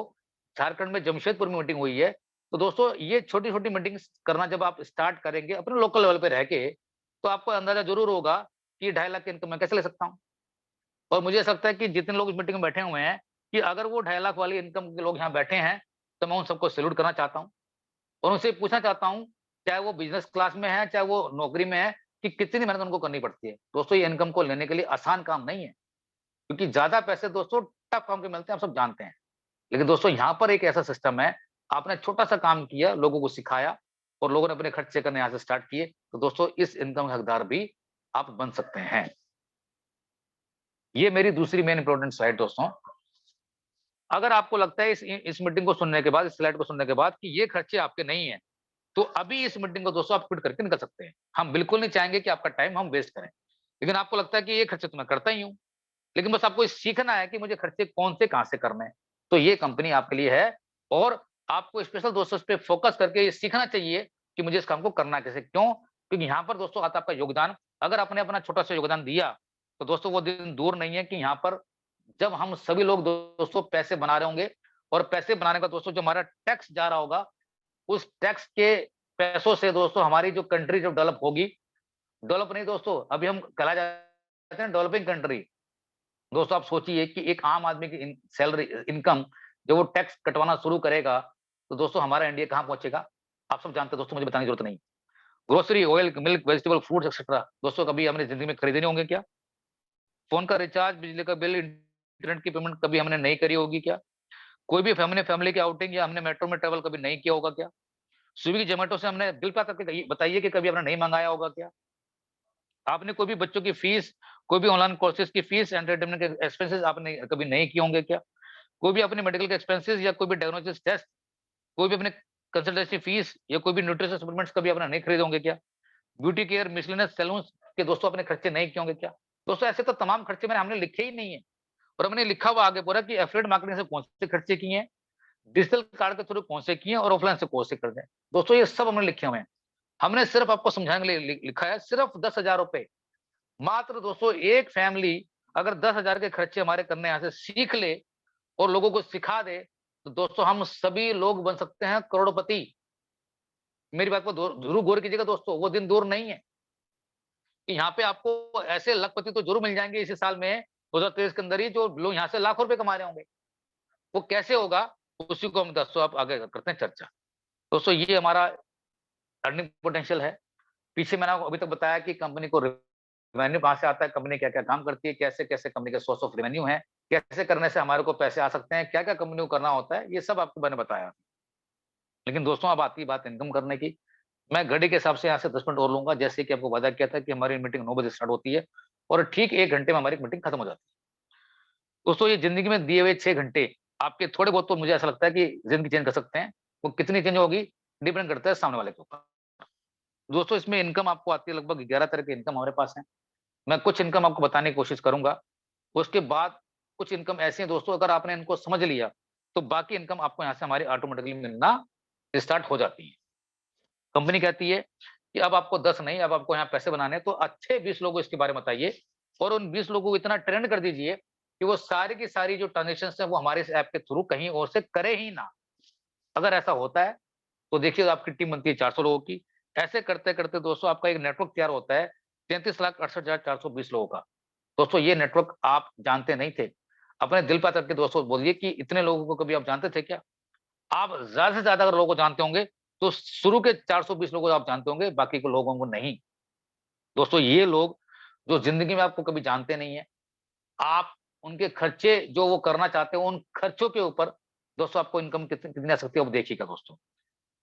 A: झारखंड में जमशेदपुर में मीटिंग हुई है। तो दोस्तों ये छोटी-छोटी मीटिंग्स करना जब आप स्टार्ट करेंगे अपने लोकल लेवल पे रह के, तो आपको अंदाज़ा ज़रूर होगा कि 2.5 लाख की इनकम मैं कैसे ले सकता हूँ। और मुझे ऐसा लगता है कि जितने लोग इस मीटिंग में बैठे हुए हैं, कि अगर वो 2.5 लाख वाली इनकम के लोग यहाँ बैठे हैं, तो मैं उन सबको सैल्यूट करना चाहता हूँ। और उनसे पूछना चाहता हूँ, चाहे वो बिज़नेस क्लास में है, चाहे वो नौकरी में है, कि कितनी मेहनत उनको करनी पड़ती है। दोस्तों ये इनकम को लेने के लिए आसान काम नहीं है, क्योंकि ज़्यादा पैसे दोस्तों टफ काम के मिलते हैं, आप सब जानते हैं। लेकिन दोस्तों यहाँ पर एक ऐसा सिस्टम है, आपने छोटा-सा काम किया, लोगों को सिखाया और लोगों ने अपने खर्चे करने यहाँ से स्टार्ट किए, तो दोस्तों इस इनकम के हकदार भी आप बन सकते हैं। ये मेरी दूसरी मेन इम्पोर्टेंट स्लाइड दोस्तों। अगर आपको लगता है इस मीटिंग को सुनने के बाद, इस स्लाइड को सुनने के बाद कि ये खर्चे आपके नहीं हैं, तो अभी इस मीटिंग को दोस्तों आप क्विट करके निकल सकते हैं। हम बिल्कुल नहीं चाहेंगे कि आपका टाइम हम वेस्ट करें। लेकिन आपको लगता है कि ये खर्चे तो मैं करता ही हूँ, लेकिन बस आपको ये सीखना है कि मुझे खर्चे कौन से कहाँ से करने हैं। तो ये कंपनी आपके लिए है और आपको स्पेशल दोस्तों इस पे फोकस करके ये सीखना चाहिए कि मुझे इस काम को करना कैसे? क्यों? क्योंकि यहाँ पर दोस्तों आता है आपका योगदान। अगर आपने अपना छोटा-सा योगदान दिया, तो दोस्तों वो दिन दूर नहीं है कि यहाँ पर जब हम सभी लोग दोस्तों पैसे बना रहे होंगे और पैसे बनाने का दोस्तों जो हमारा टैक्स जा रहा होगा, उस टैक्स के पैसों से दोस्तों हमारी जो कंट्री जब डेवलप होगी, डेवलप नहीं दोस्तों, अभी हम कहलाए जाते हैं डेवलपिंग कंट्री। दोस्तों आप सोचिए कि एक आम आदमी की सैलरी इनकम जब वो टैक्स कटवाना शुरू करेगा, तो दोस्तों हमारा इंडिया कहाँ पहुँचेगा? आप सब जानते हैं दोस्तों, मुझे बताने की जरूरत नहीं। Grocery, oil, milk, vegetable, fruits etcetera दोस्तों कभी हमने ज़िंदगी में खरीदे नहीं होंगे क्या? फ़ोन का रिचार्ज, बिजली का बिल, इंटरनेट की पेमेंट कभी हमने नहीं करी होगी क्या? कोई भी फैमिली फैमिली की आउटिंग या हमने मेट्रो में ट्रैवल कभी नहीं किया होगा क्या? स्विगी, ज़ोमैटो से हमने बिल पे करके बताइए कि कभी आपने नहीं मँगाया होगा क्या? आपने कोई भी बच्चों की फीस, कोई भी ऑनलाइन कोर्सेज़ की फीस, एंटरटेनमेंट के एक्सपेंसेस आपने कभी नहीं किए होंगे क्या? कोई भी अपने मेडिकल के एक्सपेंसेस या कोई भी डायग्नोसिस टेस्ट, कोई भी अपने कंसल्टेंसी फीस या कोई भी न्यूट्रिशन सप्लीमेंट्स कभी आपने नहीं खरीदे होंगे क्या? ब्यूटी केयर, मिसलेनियस सैलून्स के दोस्तों अपने खर्चे नहीं किए होंगे क्या? दोस्तों ऐसे तो तमाम खर्चे मैंने हमने लिखे ही नहीं है और हमने लिखा हुआ आगे पूरा कि एफिलिएट मार्केटिंग से कौन से खर्चे किए हैं, डिजिटल कार्ड के थ्रू कौन से किए हैं और ऑफलाइन से कौन से कर दें। दोस्तों ये सब हमने लिखे हुए हैं। हमने सिर्फ आपको समझाने के लिए लिखा है सिर्फ ₹10,000 मात्र दोस्तों एक फैमिली अगर 10,000 के खर्चे हमारे करने यहाँ से सीख ले और लोगों को सिखा दे, तो दोस्तों हम सभी लोग बन सकते हैं करोड़पति। मेरी बात को ज़रूर गौर कीजिएगा दोस्तों, वो दिन दूर नहीं है कि यहाँ पे आपको ऐसे लखपति तो ज़रूर मिल जाएँगे इसी साल में 2023 के अंदर ही जो लोग यहाँ से लाखों रुपए कमा रहे होंगे। वो कैसे होगा? उसी को हम दोस्तों आप आगे करते हैं चर्चा। दोस्तों ये हमारा अर्निंग पोटेंशियल है। पीछे मैंने आपको अभी तक बताया कि कंपनी को रेवेन्यू कहाँ से आता है, कंपनी क्या-क्या काम करती है, कैसे-कैसे कंपनी के सोर्स ऑफ रेवेन्यू है, कैसे करने से हमारे को पैसे आ सकते हैं, क्या-क्या कंपनी को करना होता है, ये सब आपको मैंने बताया। लेकिन दोस्तों अब आती है बात इनकम करने की। मैं घड़ी के हिसाब से यहाँ से 10 मिनट और लूँगा, जैसे कि आपको वादा किया था कि हमारी मीटिंग 9 बजे स्टार्ट होती है और ठीक 1 घंटे में हमारी मीटिंग खत्म हो जाती है। दोस्तों ये ज़िंदगी में दिए हुए 6 घंटे आपके थोड़े बहुत तो मुझे ऐसा लगता है कि ज़िंदगी चेंज कर सकते हैं। वो कितनी चेंज होगी डिपेंड करता है सामने वाले के ऊपर। दोस्तों इसमें इनकम आपको आती है लगभग 11 तरह की इनकम हमारे पास है। मैं कुछ इनकम आपको बताने की कोशिश करूँगा। उसके बाद कुछ इनकम ऐसी हैं दोस्तों अगर आपने इनको समझ लिया, तो बाकी इनकम आपको यहाँ से हमारी ऑटोमेटिकली मिलना स्टार्ट हो जाती है। कंपनी कहती है कि अब आपको 10 नहीं, अब आपको यहाँ पैसे बनाने हैं, तो अच्छे 20 लोगों को इसके बारे में बताइए और उन 20 लोगों को इतना ट्रेंड कर दीजिए कि वो सारी की सारी जो ट्रांज़ैक्शंस हैं, वो हमारे इस ऐप के थ्रू कहीं और से करे ही ना। अगर ऐसा होता है, तो देखिए आपकी टीम बनती है 400 लोगों की। ऐसे करते-करते दोस्तों आपका एक नेटवर्क तैयार होता है 33,68,420 लोगों का। दोस्तों ये नेटवर्क आप जानते नहीं थे। अपने दिल पे करके दोस्तों बोलिए कि इतने लोगों को कभी आप जानते थे क्या? आप ज़्यादा से ज़्यादा अगर लोगों को जानते होंगे, तो शुरू के 420 लोगों को आप जानते होंगे, बाकी के लोगों को नहीं। दोस्तों ये लोग जो ज़िंदगी में आपको कभी जानते नहीं हैं, आप उनके खर्चे जो वो करना चाहते हो, उन खर्चों के ऊपर दोस्तों आपको इनकम कितनी आ सकती है, वो देखिएगा दोस्तों।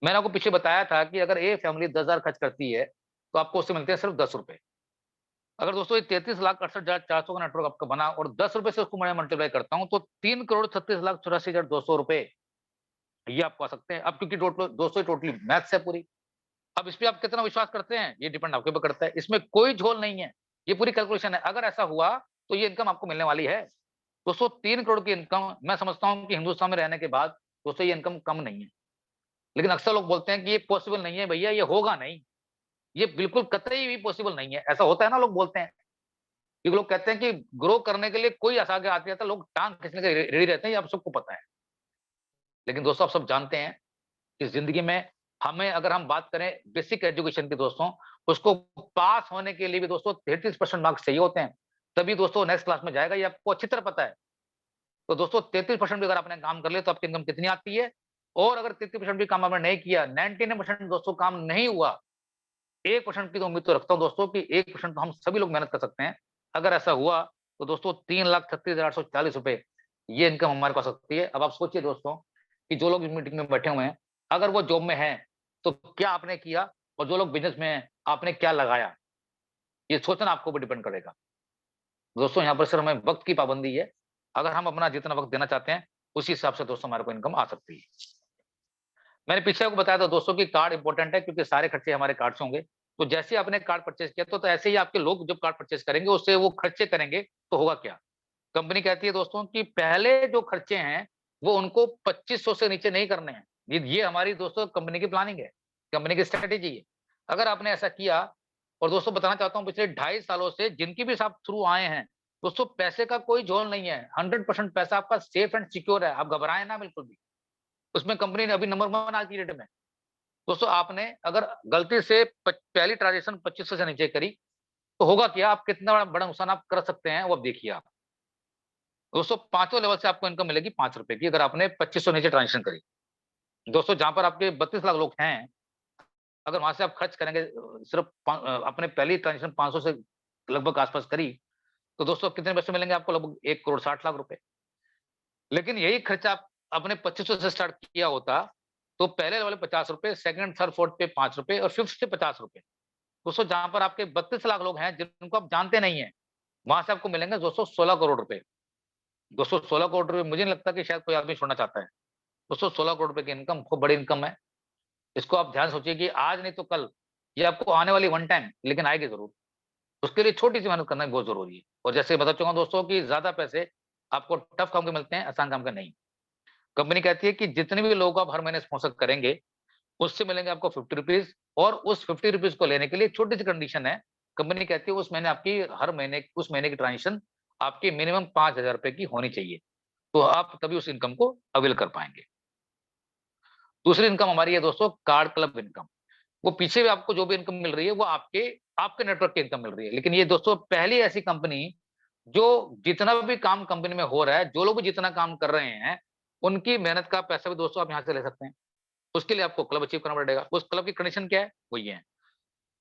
A: मैंने आपको पीछे बताया था कि अगर एक फैमिली 10,000 खर्च करती है, तो आपको उससे मिलते हैं सिर्फ ₹10। अगर दोस्तों ये 33,68,400 का नेटवर्क आपका बना और ₹10 से उसको मैं मल्टीप्लाई करता हूँ, तो 3,36,84,200 रुपए ये आपको आ सकते हैं। अब क्योंकि टोटल दोस्तों टोटली मैथ्स है पूरी। अब इस पे आप कितना विश्वास करते हैं, ये डिपेंड आपके ऊपर करता है। इसमें कोई झोल नहीं है, ये पूरी कैलकुलेशन है। अगर ऐसा हुआ तो ये इनकम आपको मिलने वाली है। दोस्तों 3 करोड़ की इनकम, मैं समझता हूँ कि हिंदुस्तान में रहने के बाद दोस्तों ये इनकम कम नहीं है। लेकिन अक्सर लोग बोलते हैं कि ये पॉसिबल नहीं है भैया, ये होगा नहीं, ये बिल्कुल कतई भी पॉसिबल नहीं है। ऐसा होता है ना, लोग बोलते हैं, क्योंकि लोग कहते हैं कि ग्रो करने के लिए कोई ऐसा आगे आते है, लोग टांग खींचने के रेडी रहते हैं, ये आप सबको पता है। लेकिन दोस्तों आप सब जानते हैं कि जिंदगी में हमें, अगर हम बात करें बेसिक एजुकेशन की दोस्तों, उसको पास होने के लिए भी दोस्तों 33% मार्क्स चाहिए होते हैं, तभी दोस्तों नेक्स्ट क्लास में जाएगा, ये आपको अच्छी तरह पता है। तो दोस्तों 33% भी अगर आपने काम कर लिया तो आपकी इनकम कितनी आती है। और अगर 33% भी काम आपने नहीं किया, 99% दोस्तों काम नहीं हुआ, 1% की तो उम्मीद तो रखता हूं दोस्तों कि 1% तो हम सभी लोग मेहनत कर सकते हैं। अगर ऐसा हुआ तो दोस्तों 3,36,840 रुपए ये इनकम हमारे पास सकती है। अब आप सोचिए दोस्तों कि जो लोग इस मीटिंग में बैठे हुए हैं, अगर वो जॉब में हैं तो क्या आपने किया, और जो लोग बिजनेस में हैं आपने क्या लगाया, ये सोचना आपको ऊपर डिपेंड करेगा। दोस्तों यहाँ पर सिर्फ हमें वक्त की पाबंदी है, अगर हम अपना जितना वक्त देना चाहते हैं उसी हिसाब से दोस्तों हमारे को इनकम आ सकती है। मैंने पीछे आपको बताया था दोस्तों कि कार्ड इंपॉर्टेंट है, क्योंकि सारे खर्चे हमारे कार्ड से होंगे। तो जैसे ही आपने कार्ड परचेज किया तो ऐसे ही आपके लोग जब कार्ड परचेज करेंगे उससे वो खर्चे करेंगे, तो होगा क्या? कंपनी कहती है दोस्तों कि पहले जो खर्चे हैं वो उनको 2500 से नीचे नहीं करने हैं। ये हमारी दोस्तों कंपनी की प्लानिंग है, कंपनी की स्ट्रेटेजी है। अगर आपने ऐसा किया, और दोस्तों बताना चाहता हूँ पिछले 2.5 सालों से जिनकी भी आप थ्रू आए हैं, दोस्तों पैसे का कोई झोल नहीं है, 100% पैसा आपका सेफ एंड सिक्योर है, आप घबराएं ना बिल्कुल भी। उसमें कंपनी ने अभी नंबर 1 आज की डेट में। दोस्तों आपने अगर गलती से पहली ट्रांजेक्शन 2500 से नीचे करी तो होगा क्या, आप कितना बड़ा नुकसान आप कर सकते हैं वो अब देखिए आप। दोस्तों पांचों लेवल से आपको इनकम मिलेगी 5 रुपए की, अगर आपने 2500 नीचे ट्रांजेक्शन करी। दोस्तों जहां पर आपके 32 लाख लोग हैं, अगर वहां से आप खर्च करेंगे सिर्फ अपने पहली ट्रांजेक्शन 500 से लगभग आसपास करी, तो दोस्तों कितने पैसे मिलेंगे आपको, लगभग 1,60,00,000 रुपए। लेकिन यही खर्चा आप अपने 2500 से स्टार्ट किया होता तो पहले लेवल 50 रुपए, सेकंड थर्ड फोर्थ पे 5 रुपए और फिफ्थ से 50 रुपए। दोस्तों जहां पर आपके 32 लाख लोग हैं जिनको आप जानते नहीं है, वहां से आपको मिलेंगे दोस्तों 16 करोड़ रुपए। दोस्तों 16 करोड़ रुपए मुझे नहीं लगता कि शायद कोई आदमी छोड़ना चाहता है। दोस्तों 16 करोड़ रुपए की इनकम खूब बड़ी इनकम है। इसको आप ध्यान सोचिए कि आज नहीं तो कल ये आपको आने वाली वन टाइम लेकिन आएगी जरूर। उसके लिए छोटी सी मेहनत करना बहुत जरूरी है। और जैसे बता चुका हूं दोस्तों कि ज्यादा पैसे आपको टफ काम के मिलते हैं, आसान काम के नहीं। कंपनी कहती है कि जितने भी लोग आप हर महीने स्पॉन्सर करेंगे उससे मिलेंगे आपको 50 रुपीज। और उस 50 रुपीज को लेने के लिए छोटी सी कंडीशन है। कंपनी कहती है उस महीने आपकी हर महीने उस महीने की ट्रांजेक्शन आपकी मिनिमम 5,000 रुपए की होनी चाहिए, तो आप तभी उस इनकम को अवेल कर पाएंगे। दूसरी इनकम हमारी है दोस्तों कार्ड क्लब इनकम। वो पीछे भी आपको जो भी इनकम मिल रही है वो आपके आपके नेटवर्क की इनकम मिल रही है। लेकिन ये दोस्तों पहली ऐसी कंपनी जो जितना भी काम कंपनी में हो रहा है, जो लोग भी जितना काम कर रहे हैं, उनकी मेहनत का पैसा भी दोस्तों आप यहाँ से ले सकते हैं। उसके लिए आपको क्लब अचीव करना पड़ेगा। उस क्लब की कंडीशन क्या है, वो ये है।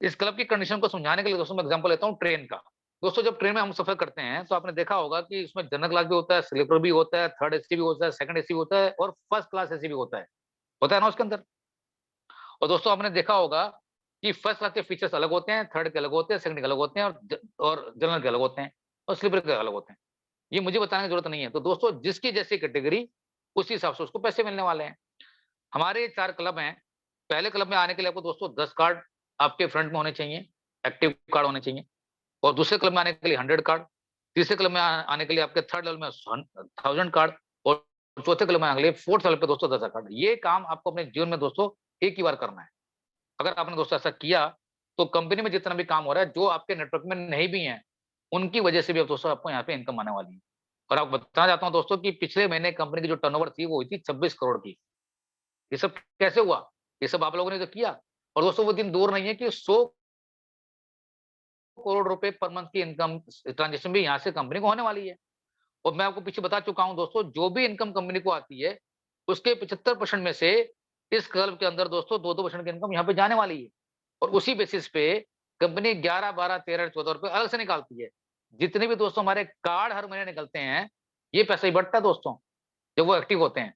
A: इस क्लब की कंडीशन को समझाने के लिए दोस्तों मैं एग्जांपल लेता हूँ ट्रेन का। दोस्तों जब ट्रेन में हम सफर करते हैं तो आपने देखा होगा कि इसमें जनरल क्लास भी होता है, स्लीपर भी होता है, थर्ड एसी भी होता है, सेकंड एसी भी होता है और फर्स्ट क्लास एसी भी होता है ना उसके अंदर। और दोस्तों आपने देखा होगा कि फर्स्ट क्लास के फीचर्स अलग होते हैं, थर्ड के अलग होते हैं, सेकंड के अलग होते हैं और जनरल के अलग होते हैं और स्लीपर के अलग होते हैं। ये मुझे बताने की जरूरत नहीं है। तो दोस्तों जिसकी जैसी कैटेगरी उसी हिसाब से उसको पैसे मिलने वाले हैं। हमारे 4 क्लब हैं। पहले क्लब में आने के लिए आपको दोस्तों 10 कार्ड आपके फ्रंट में होने चाहिए, एक्टिव कार्ड होने चाहिए। और दूसरे क्लब में आने के लिए 100 कार्ड, तीसरे क्लब में आने के लिए आपके थर्ड लेवल में 1000 कार्ड और चौथे क्लब में आने के लिए फोर्थ लेवल पे दोस्तों 10,000 कार्ड। ये काम आपको अपने जीवन में दोस्तों एक ही बार करना है। अगर आपने दोस्तों ऐसा किया तो कंपनी में जितना भी काम हो रहा है, जो आपके नेटवर्क में नहीं भी हैं, उनकी वजह से भी अब दोस्तों आपको यहाँ पे इनकम आने वाली है। और आपको बताना चाहता हूँ दोस्तों कि पिछले महीने कंपनी की जो टर्नओवर थी वो हुई थी 26 करोड़ की। ये सब कैसे हुआ? ये सब आप लोगों ने तो किया। और दोस्तों वो दिन दूर नहीं है कि 100 करोड़ रुपए पर मंथ की इनकम ट्रांजेक्शन भी यहाँ से कंपनी को होने वाली है। और मैं आपको पीछे बता चुका हूँ दोस्तों, जो भी इनकम कंपनी को आती है उसके 75% में से इस क्लब के अंदर दोस्तों 2-2% की इनकम यहाँ पे जाने वाली है। और उसी बेसिस पे कंपनी 11, 12, 13, 14 रुपए अलग से निकालती है। जितने भी दोस्तों हमारे कार्ड हर महीने निकलते हैं, ये पैसा ही बढ़ता है दोस्तों, जब वो एक्टिव होते हैं।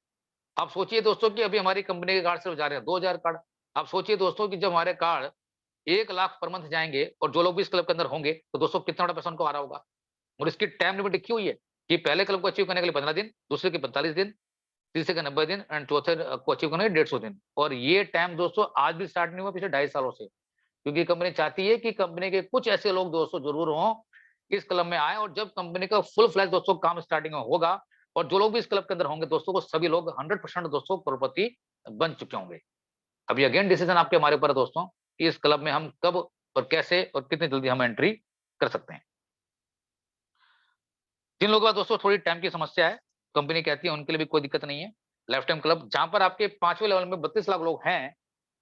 A: आप सोचिए दोस्तों कि अभी हमारी कंपनी के कार्ड सिर्फ जा रहे हैं 2000 कार्ड। आप सोचिए दोस्तों कि जब हमारे कार्ड 1 लाख पर मंथ जाएंगे और जो लोग भी इस क्लब के अंदर होंगे तो दोस्तों कितना बड़ा पैसा उनको आ रहा होगा। और इसकी टाइम लिमिट लिखी हुई है कि पहले क्लब को अचीव करने के लिए 15 दिन, दूसरे के 45 दिन, तीसरे का 90 दिन एंड चौथे को अचीव करने 150 दिन। और ये टाइम दोस्तों आज भी स्टार्ट नहीं हुआ पिछले 2.5 सालों से, क्योंकि कंपनी चाहती है कि कंपनी के कुछ ऐसे लोग दोस्तों जरूर हों, इस क्लब में आए, और जब कंपनी का फुल फ्लैश दोस्तों काम स्टार्टिंग में होगा, और जो लोग भी इस क्लब के अंदर होंगे दोस्तों, वो सभी लोग 100% दोस्तों करोड़पति बन चुके होंगे। अभी अगेन डिसीजन आपके हमारे ऊपर है दोस्तों, कि इस क्लब में हम कब और कैसे और कितनी जल्दी हम एंट्री कर सकते हैं। जिन लोगों के पास दोस्तों थोड़ी टाइम की समस्या है, कंपनी कहती है उनके लिए भी कोई दिक्कत नहीं है। लाइफ टाइम क्लब जहां पर आपके 5वें लेवल में 32 लाख लोग हैं,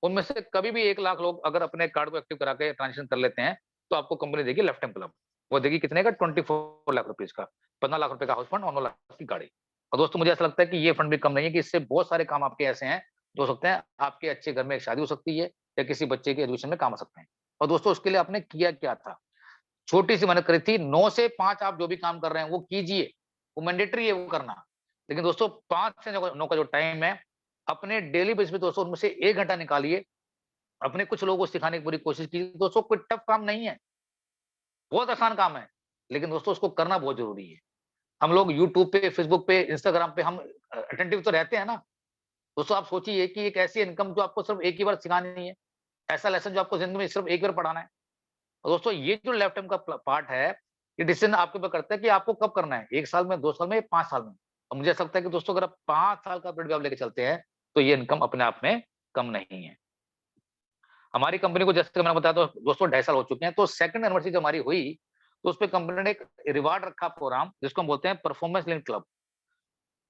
A: उनमें से कभी भी 1 लाख लोग अगर अपने कार्ड को एक्टिव करा के ट्रांजेक्शन कर लेते हैं, तो आपको कंपनी देगी लाइफ टाइम क्लब। वो देगी कितने का? 24 लाख रुपीज का, 15 लाख रुपए का हाउस फंड और 9 लाख की गाड़ी। और दोस्तों मुझे ऐसा लगता है कि ये फंड भी कम नहीं है, कि इससे बहुत सारे काम आपके ऐसे हैं जो हो सकते हैं, आपके अच्छे घर में एक शादी हो सकती है, या किसी बच्चे के एजुकेशन में काम आ सकते हैं। और दोस्तों उसके लिए आपने किया क्या था? छोटी सी मेहनत करी थी। 9 से 5 आप जो भी काम कर रहे हैं वो कीजिए, वो मैंडेटरी है वो करना। लेकिन दोस्तों 5 से 9 का जो टाइम है, अपने डेली बेसिस पे दोस्तों उनमें से 1 घंटा निकालिए, अपने कुछ लोगों को सिखाने की पूरी कोशिश कीजिए। दोस्तों कोई टफ काम नहीं है, बहुत आसान काम है, लेकिन दोस्तों उसको करना बहुत ज़रूरी है। हम लोग यूट्यूब पे, फेसबुक पे, इंस्टाग्राम पे हम अटेंटिव तो रहते हैं ना। दोस्तों आप सोचिए कि एक ऐसी इनकम जो आपको सिर्फ एक ही बार सिखानी है, ऐसा लेसन जो आपको ज़िंदगी में सिर्फ एक बार पढ़ाना है। और दोस्तों ये जो लेफ्ट हैंड का पार्ट है, ये डिसीजन आपके ऊपर करता है कि आपको कब करना है, 1 साल में, 2 साल में, 5 साल में। और मुझे ऐसा लगता है कि दोस्तों अगर आप 5 साल का पीरियड आप लेके चलते हैं, तो ये इनकम अपने आप में कम नहीं है। हमारी कंपनी को जैसे मैंने बताया, तो दोस्तों 2.5 साल हो चुके हैं, तो सेकंड एनिवर्सरी जो हमारी हुई, तो उसपे कंपनी ने एक रिवार्ड रखा प्रोग्राम, जिसको हम बोलते हैं परफॉर्मेंस लिंक्ड क्लब।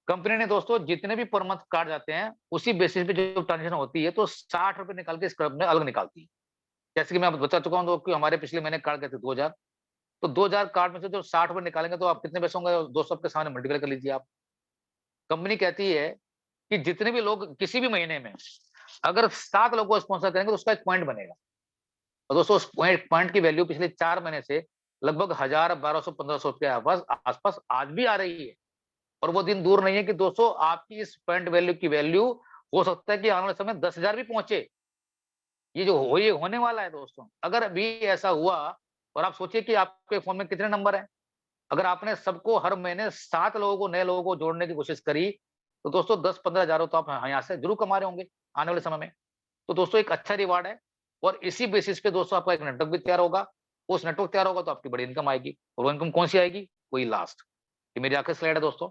A: कंपनी ने दोस्तों जितने भी पर मंथ कार्ड जाते हैं, उसी बेसिस पे जो ट्रांजेक्शन होती है, तो ₹60 निकाल के इस क्लब में अलग निकालती है। जैसे कि मैं आपको बता चुका हूँ, तो कि हमारे पिछले महीने कार्ड गए थे 2000, तो 2000 कार्ड में से जो ₹60 निकालेंगे, तो आप कितने पैसे होंगे? 200 के सामने मल्टीप्लाई कर लीजिए आप। कंपनी कहती है कि जितने भी लोग किसी भी महीने में अगर 7 लोगों को स्पॉन्सर करेंगे, तो उसका एक पॉइंट बनेगा। और दोस्तों उस पॉइंट पॉइंट की वैल्यू पिछले 4 महीने से लगभग 1000, 1200, 1500 के आसपास आज भी आ रही है। और वो दिन दूर नहीं है कि दोस्तों आपकी इस पॉइंट वैल्यू की वैल्यू हो सकता है कि आने वाले समय 10,000 भी पहुंचे। ये होने वाला है दोस्तों। अगर अभी ऐसा हुआ, और आप सोचिए कि आपके फ़ोन में कितने नंबर हैं? अगर आपने सबको हर महीने 7 लोगों को, नए लोगों को जोड़ने की कोशिश करी, तो दोस्तों 10-15 हज़ार तो आप यहाँ से ज़रूर कमा रहे होंगे आने वाले समय में। तो दोस्तों एक अच्छा रिवार्ड है, और इसी बेसिस पे दोस्तों आपका एक नेटवर्क भी तैयार होगा। उस नेटवर्क तैयार होगा तो आपकी बड़ी इनकम आएगी, और वो इनकम कौन-सी आएगी? वही लास्ट। ये मेरी आखिरी स्लाइड है दोस्तों।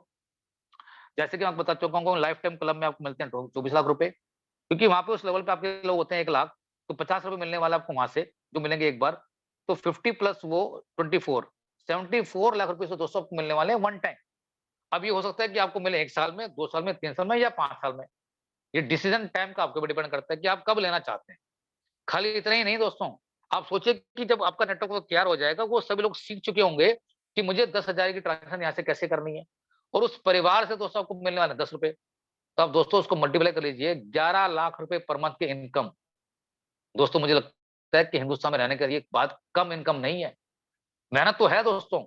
A: जैसे कि मैं आपको बता चुका हूँ, लाइफ टाइम क्लब में आपको मिलते हैं 24 लाख रुपए, क्योंकि वहाँ पे उस लेवल पे आपके लोग होते हैं 1 लाख, तो ₹50 मिलने वाला आपको वहाँ से, जो मिलेंगे एक बार। तो 50 प्लस वो 24, 74 लाख रुपए से दोस्तों आपको मिलने वाले हैं वन टाइम। अब ये हो सकता है कि आपको मिले 1 साल में, 2 साल में, 3 साल में, या 5 साल में। ये डिसीजन टाइम का आपके ऊपर डिपेंड करता है कि आप कब लेना चाहते हैं। खाली इतना ही नहीं दोस्तों, आप सोचिए कि जब आपका नेटवर्क वो तैयार हो जाएगा, वो सभी लोग सीख चुके होंगे कि मुझे 10,000 की ट्रांज़ैक्शन यहाँ से कैसे करनी है, और उस परिवार से दोस्तों आपको मिलने वाले हैं ₹10। तो आप दोस्तों उसको मल्टीप्लाई कर लीजिए, 11 लाख रुपए पर मंथ की इनकम। दोस्तों मुझे लगता है कि हिंदुस्तान में रहने के लिए बात कम इनकम नहीं है। मेहनत तो है दोस्तों,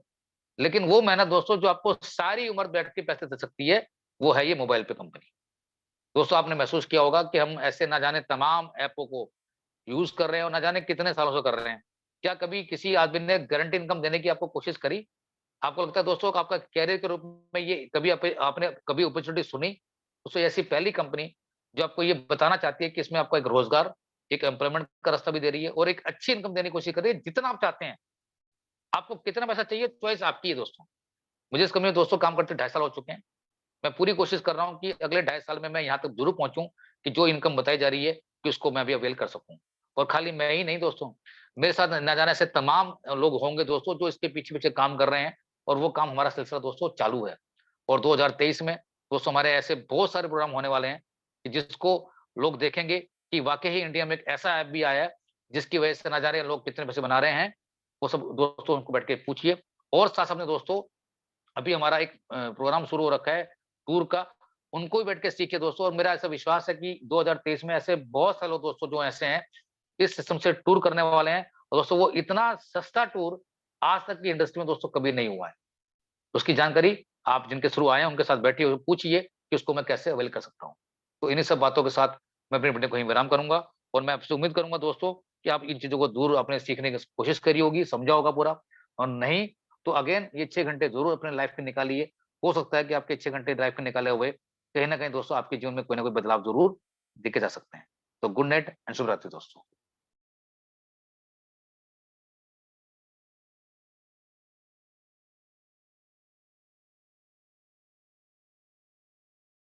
A: लेकिन वो मेहनत दोस्तों जो आपको सारी उम्र बैठ के पैसे दे सकती है, वो है ये मोबाइल पे कंपनी। दोस्तों आपने महसूस किया होगा कि हम ऐसे ना जाने तमाम ऐपों को यूज़ कर रहे हैं, और ना जाने कितने सालों से कर रहे हैं। क्या कभी किसी आदमी ने गारंटी इनकम देने की आपको कोशिश करी? आपको लगता है दोस्तों कि आपका कैरियर के रूप में ये कभी आपने कभी अपॉर्च्युनिटी सुनी? दोस्तों ऐसी पहली कंपनी जो आपको ये बताना चाहती है कि इसमें आपको एक रोज़गार, एक एम्प्लॉयमेंट का रास्ता भी दे रही है, और एक अच्छी इनकम देने की कोशिश कर रही है, जितना आप चाहते हैं। आपको कितना पैसा चाहिए, चॉइस आपकी है दोस्तों। मुझे इस कंपनी में दोस्तों काम करते 2.5 साल हो चुके हैं। मैं पूरी कोशिश कर रहा हूँ कि अगले 2.5 साल में मैं यहाँ तक ज़रूर पहुँचूँ कि जो इनकम बताई जा रही है, कि उसको मैं भी अवेल कर सकूँ। और खाली मैं ही नहीं दोस्तों, मेरे साथ ना जाने ऐसे तमाम लोग होंगे दोस्तों, जो इसके पीछे-पीछे काम कर रहे हैं, और वो काम हमारा सिलसिला दोस्तों चालू है। और 2023 में दोस्तों हमारे ऐसे बहुत सारे प्रोग्राम होने वाले हैं, कि जिसको लोग देखेंगे कि वाक़ई ही इंडिया में एक ऐसा ऐप भी आया है, जिसकी वजह से ना जाने लोग कितने पैसे बना रहे हैं। वो सब दोस्तों उनको बैठ के पूछिए। और साथ-साथ में दोस्तों अभी हमारा एक प्रोग्राम शुरू हो रखा है टूर का, उनको भी बैठ के सीखिए दोस्तों। और मेरा ऐसा विश्वास है कि 2023 में ऐसे बहुत सारे लोग दोस्तों जो ऐसे हैं, इस सिस्टम से टूर करने वाले हैं। और दोस्तों वो इतना सस्ता टूर आज तक की इंडस्ट्री में दोस्तों कभी नहीं हुआ है। उसकी जानकारी आप जिनके थ्रू आए हैं, उनके साथ बैठिए और पूछिए कि उसको मैं कैसे अवेल कर सकता हूँ। तो इन्हीं सब बातों के साथ मैं अपनी वीडियो को यहीं विराम करूँगा, और मैं आपसे उम्मीद करूँगा दोस्तों कि आप इन चीज़ों को दूर अपने सीखने की कोशिश करी होगी, समझा होगा पूरा। और नहीं तो अगेन ये 6 घंटे ज़रूर अपने लाइफ़ के निकालिए। हो सकता है कि आपके 6 घंटे ड्राइव के निकाले हुए कहीं न कहीं दोस्तों आपके जीवन में कोई न कोई बदलाव ज़रूर देखे जा सकते हैं। तो गुड नाइट एंड शुभ रात्रि दोस्तों।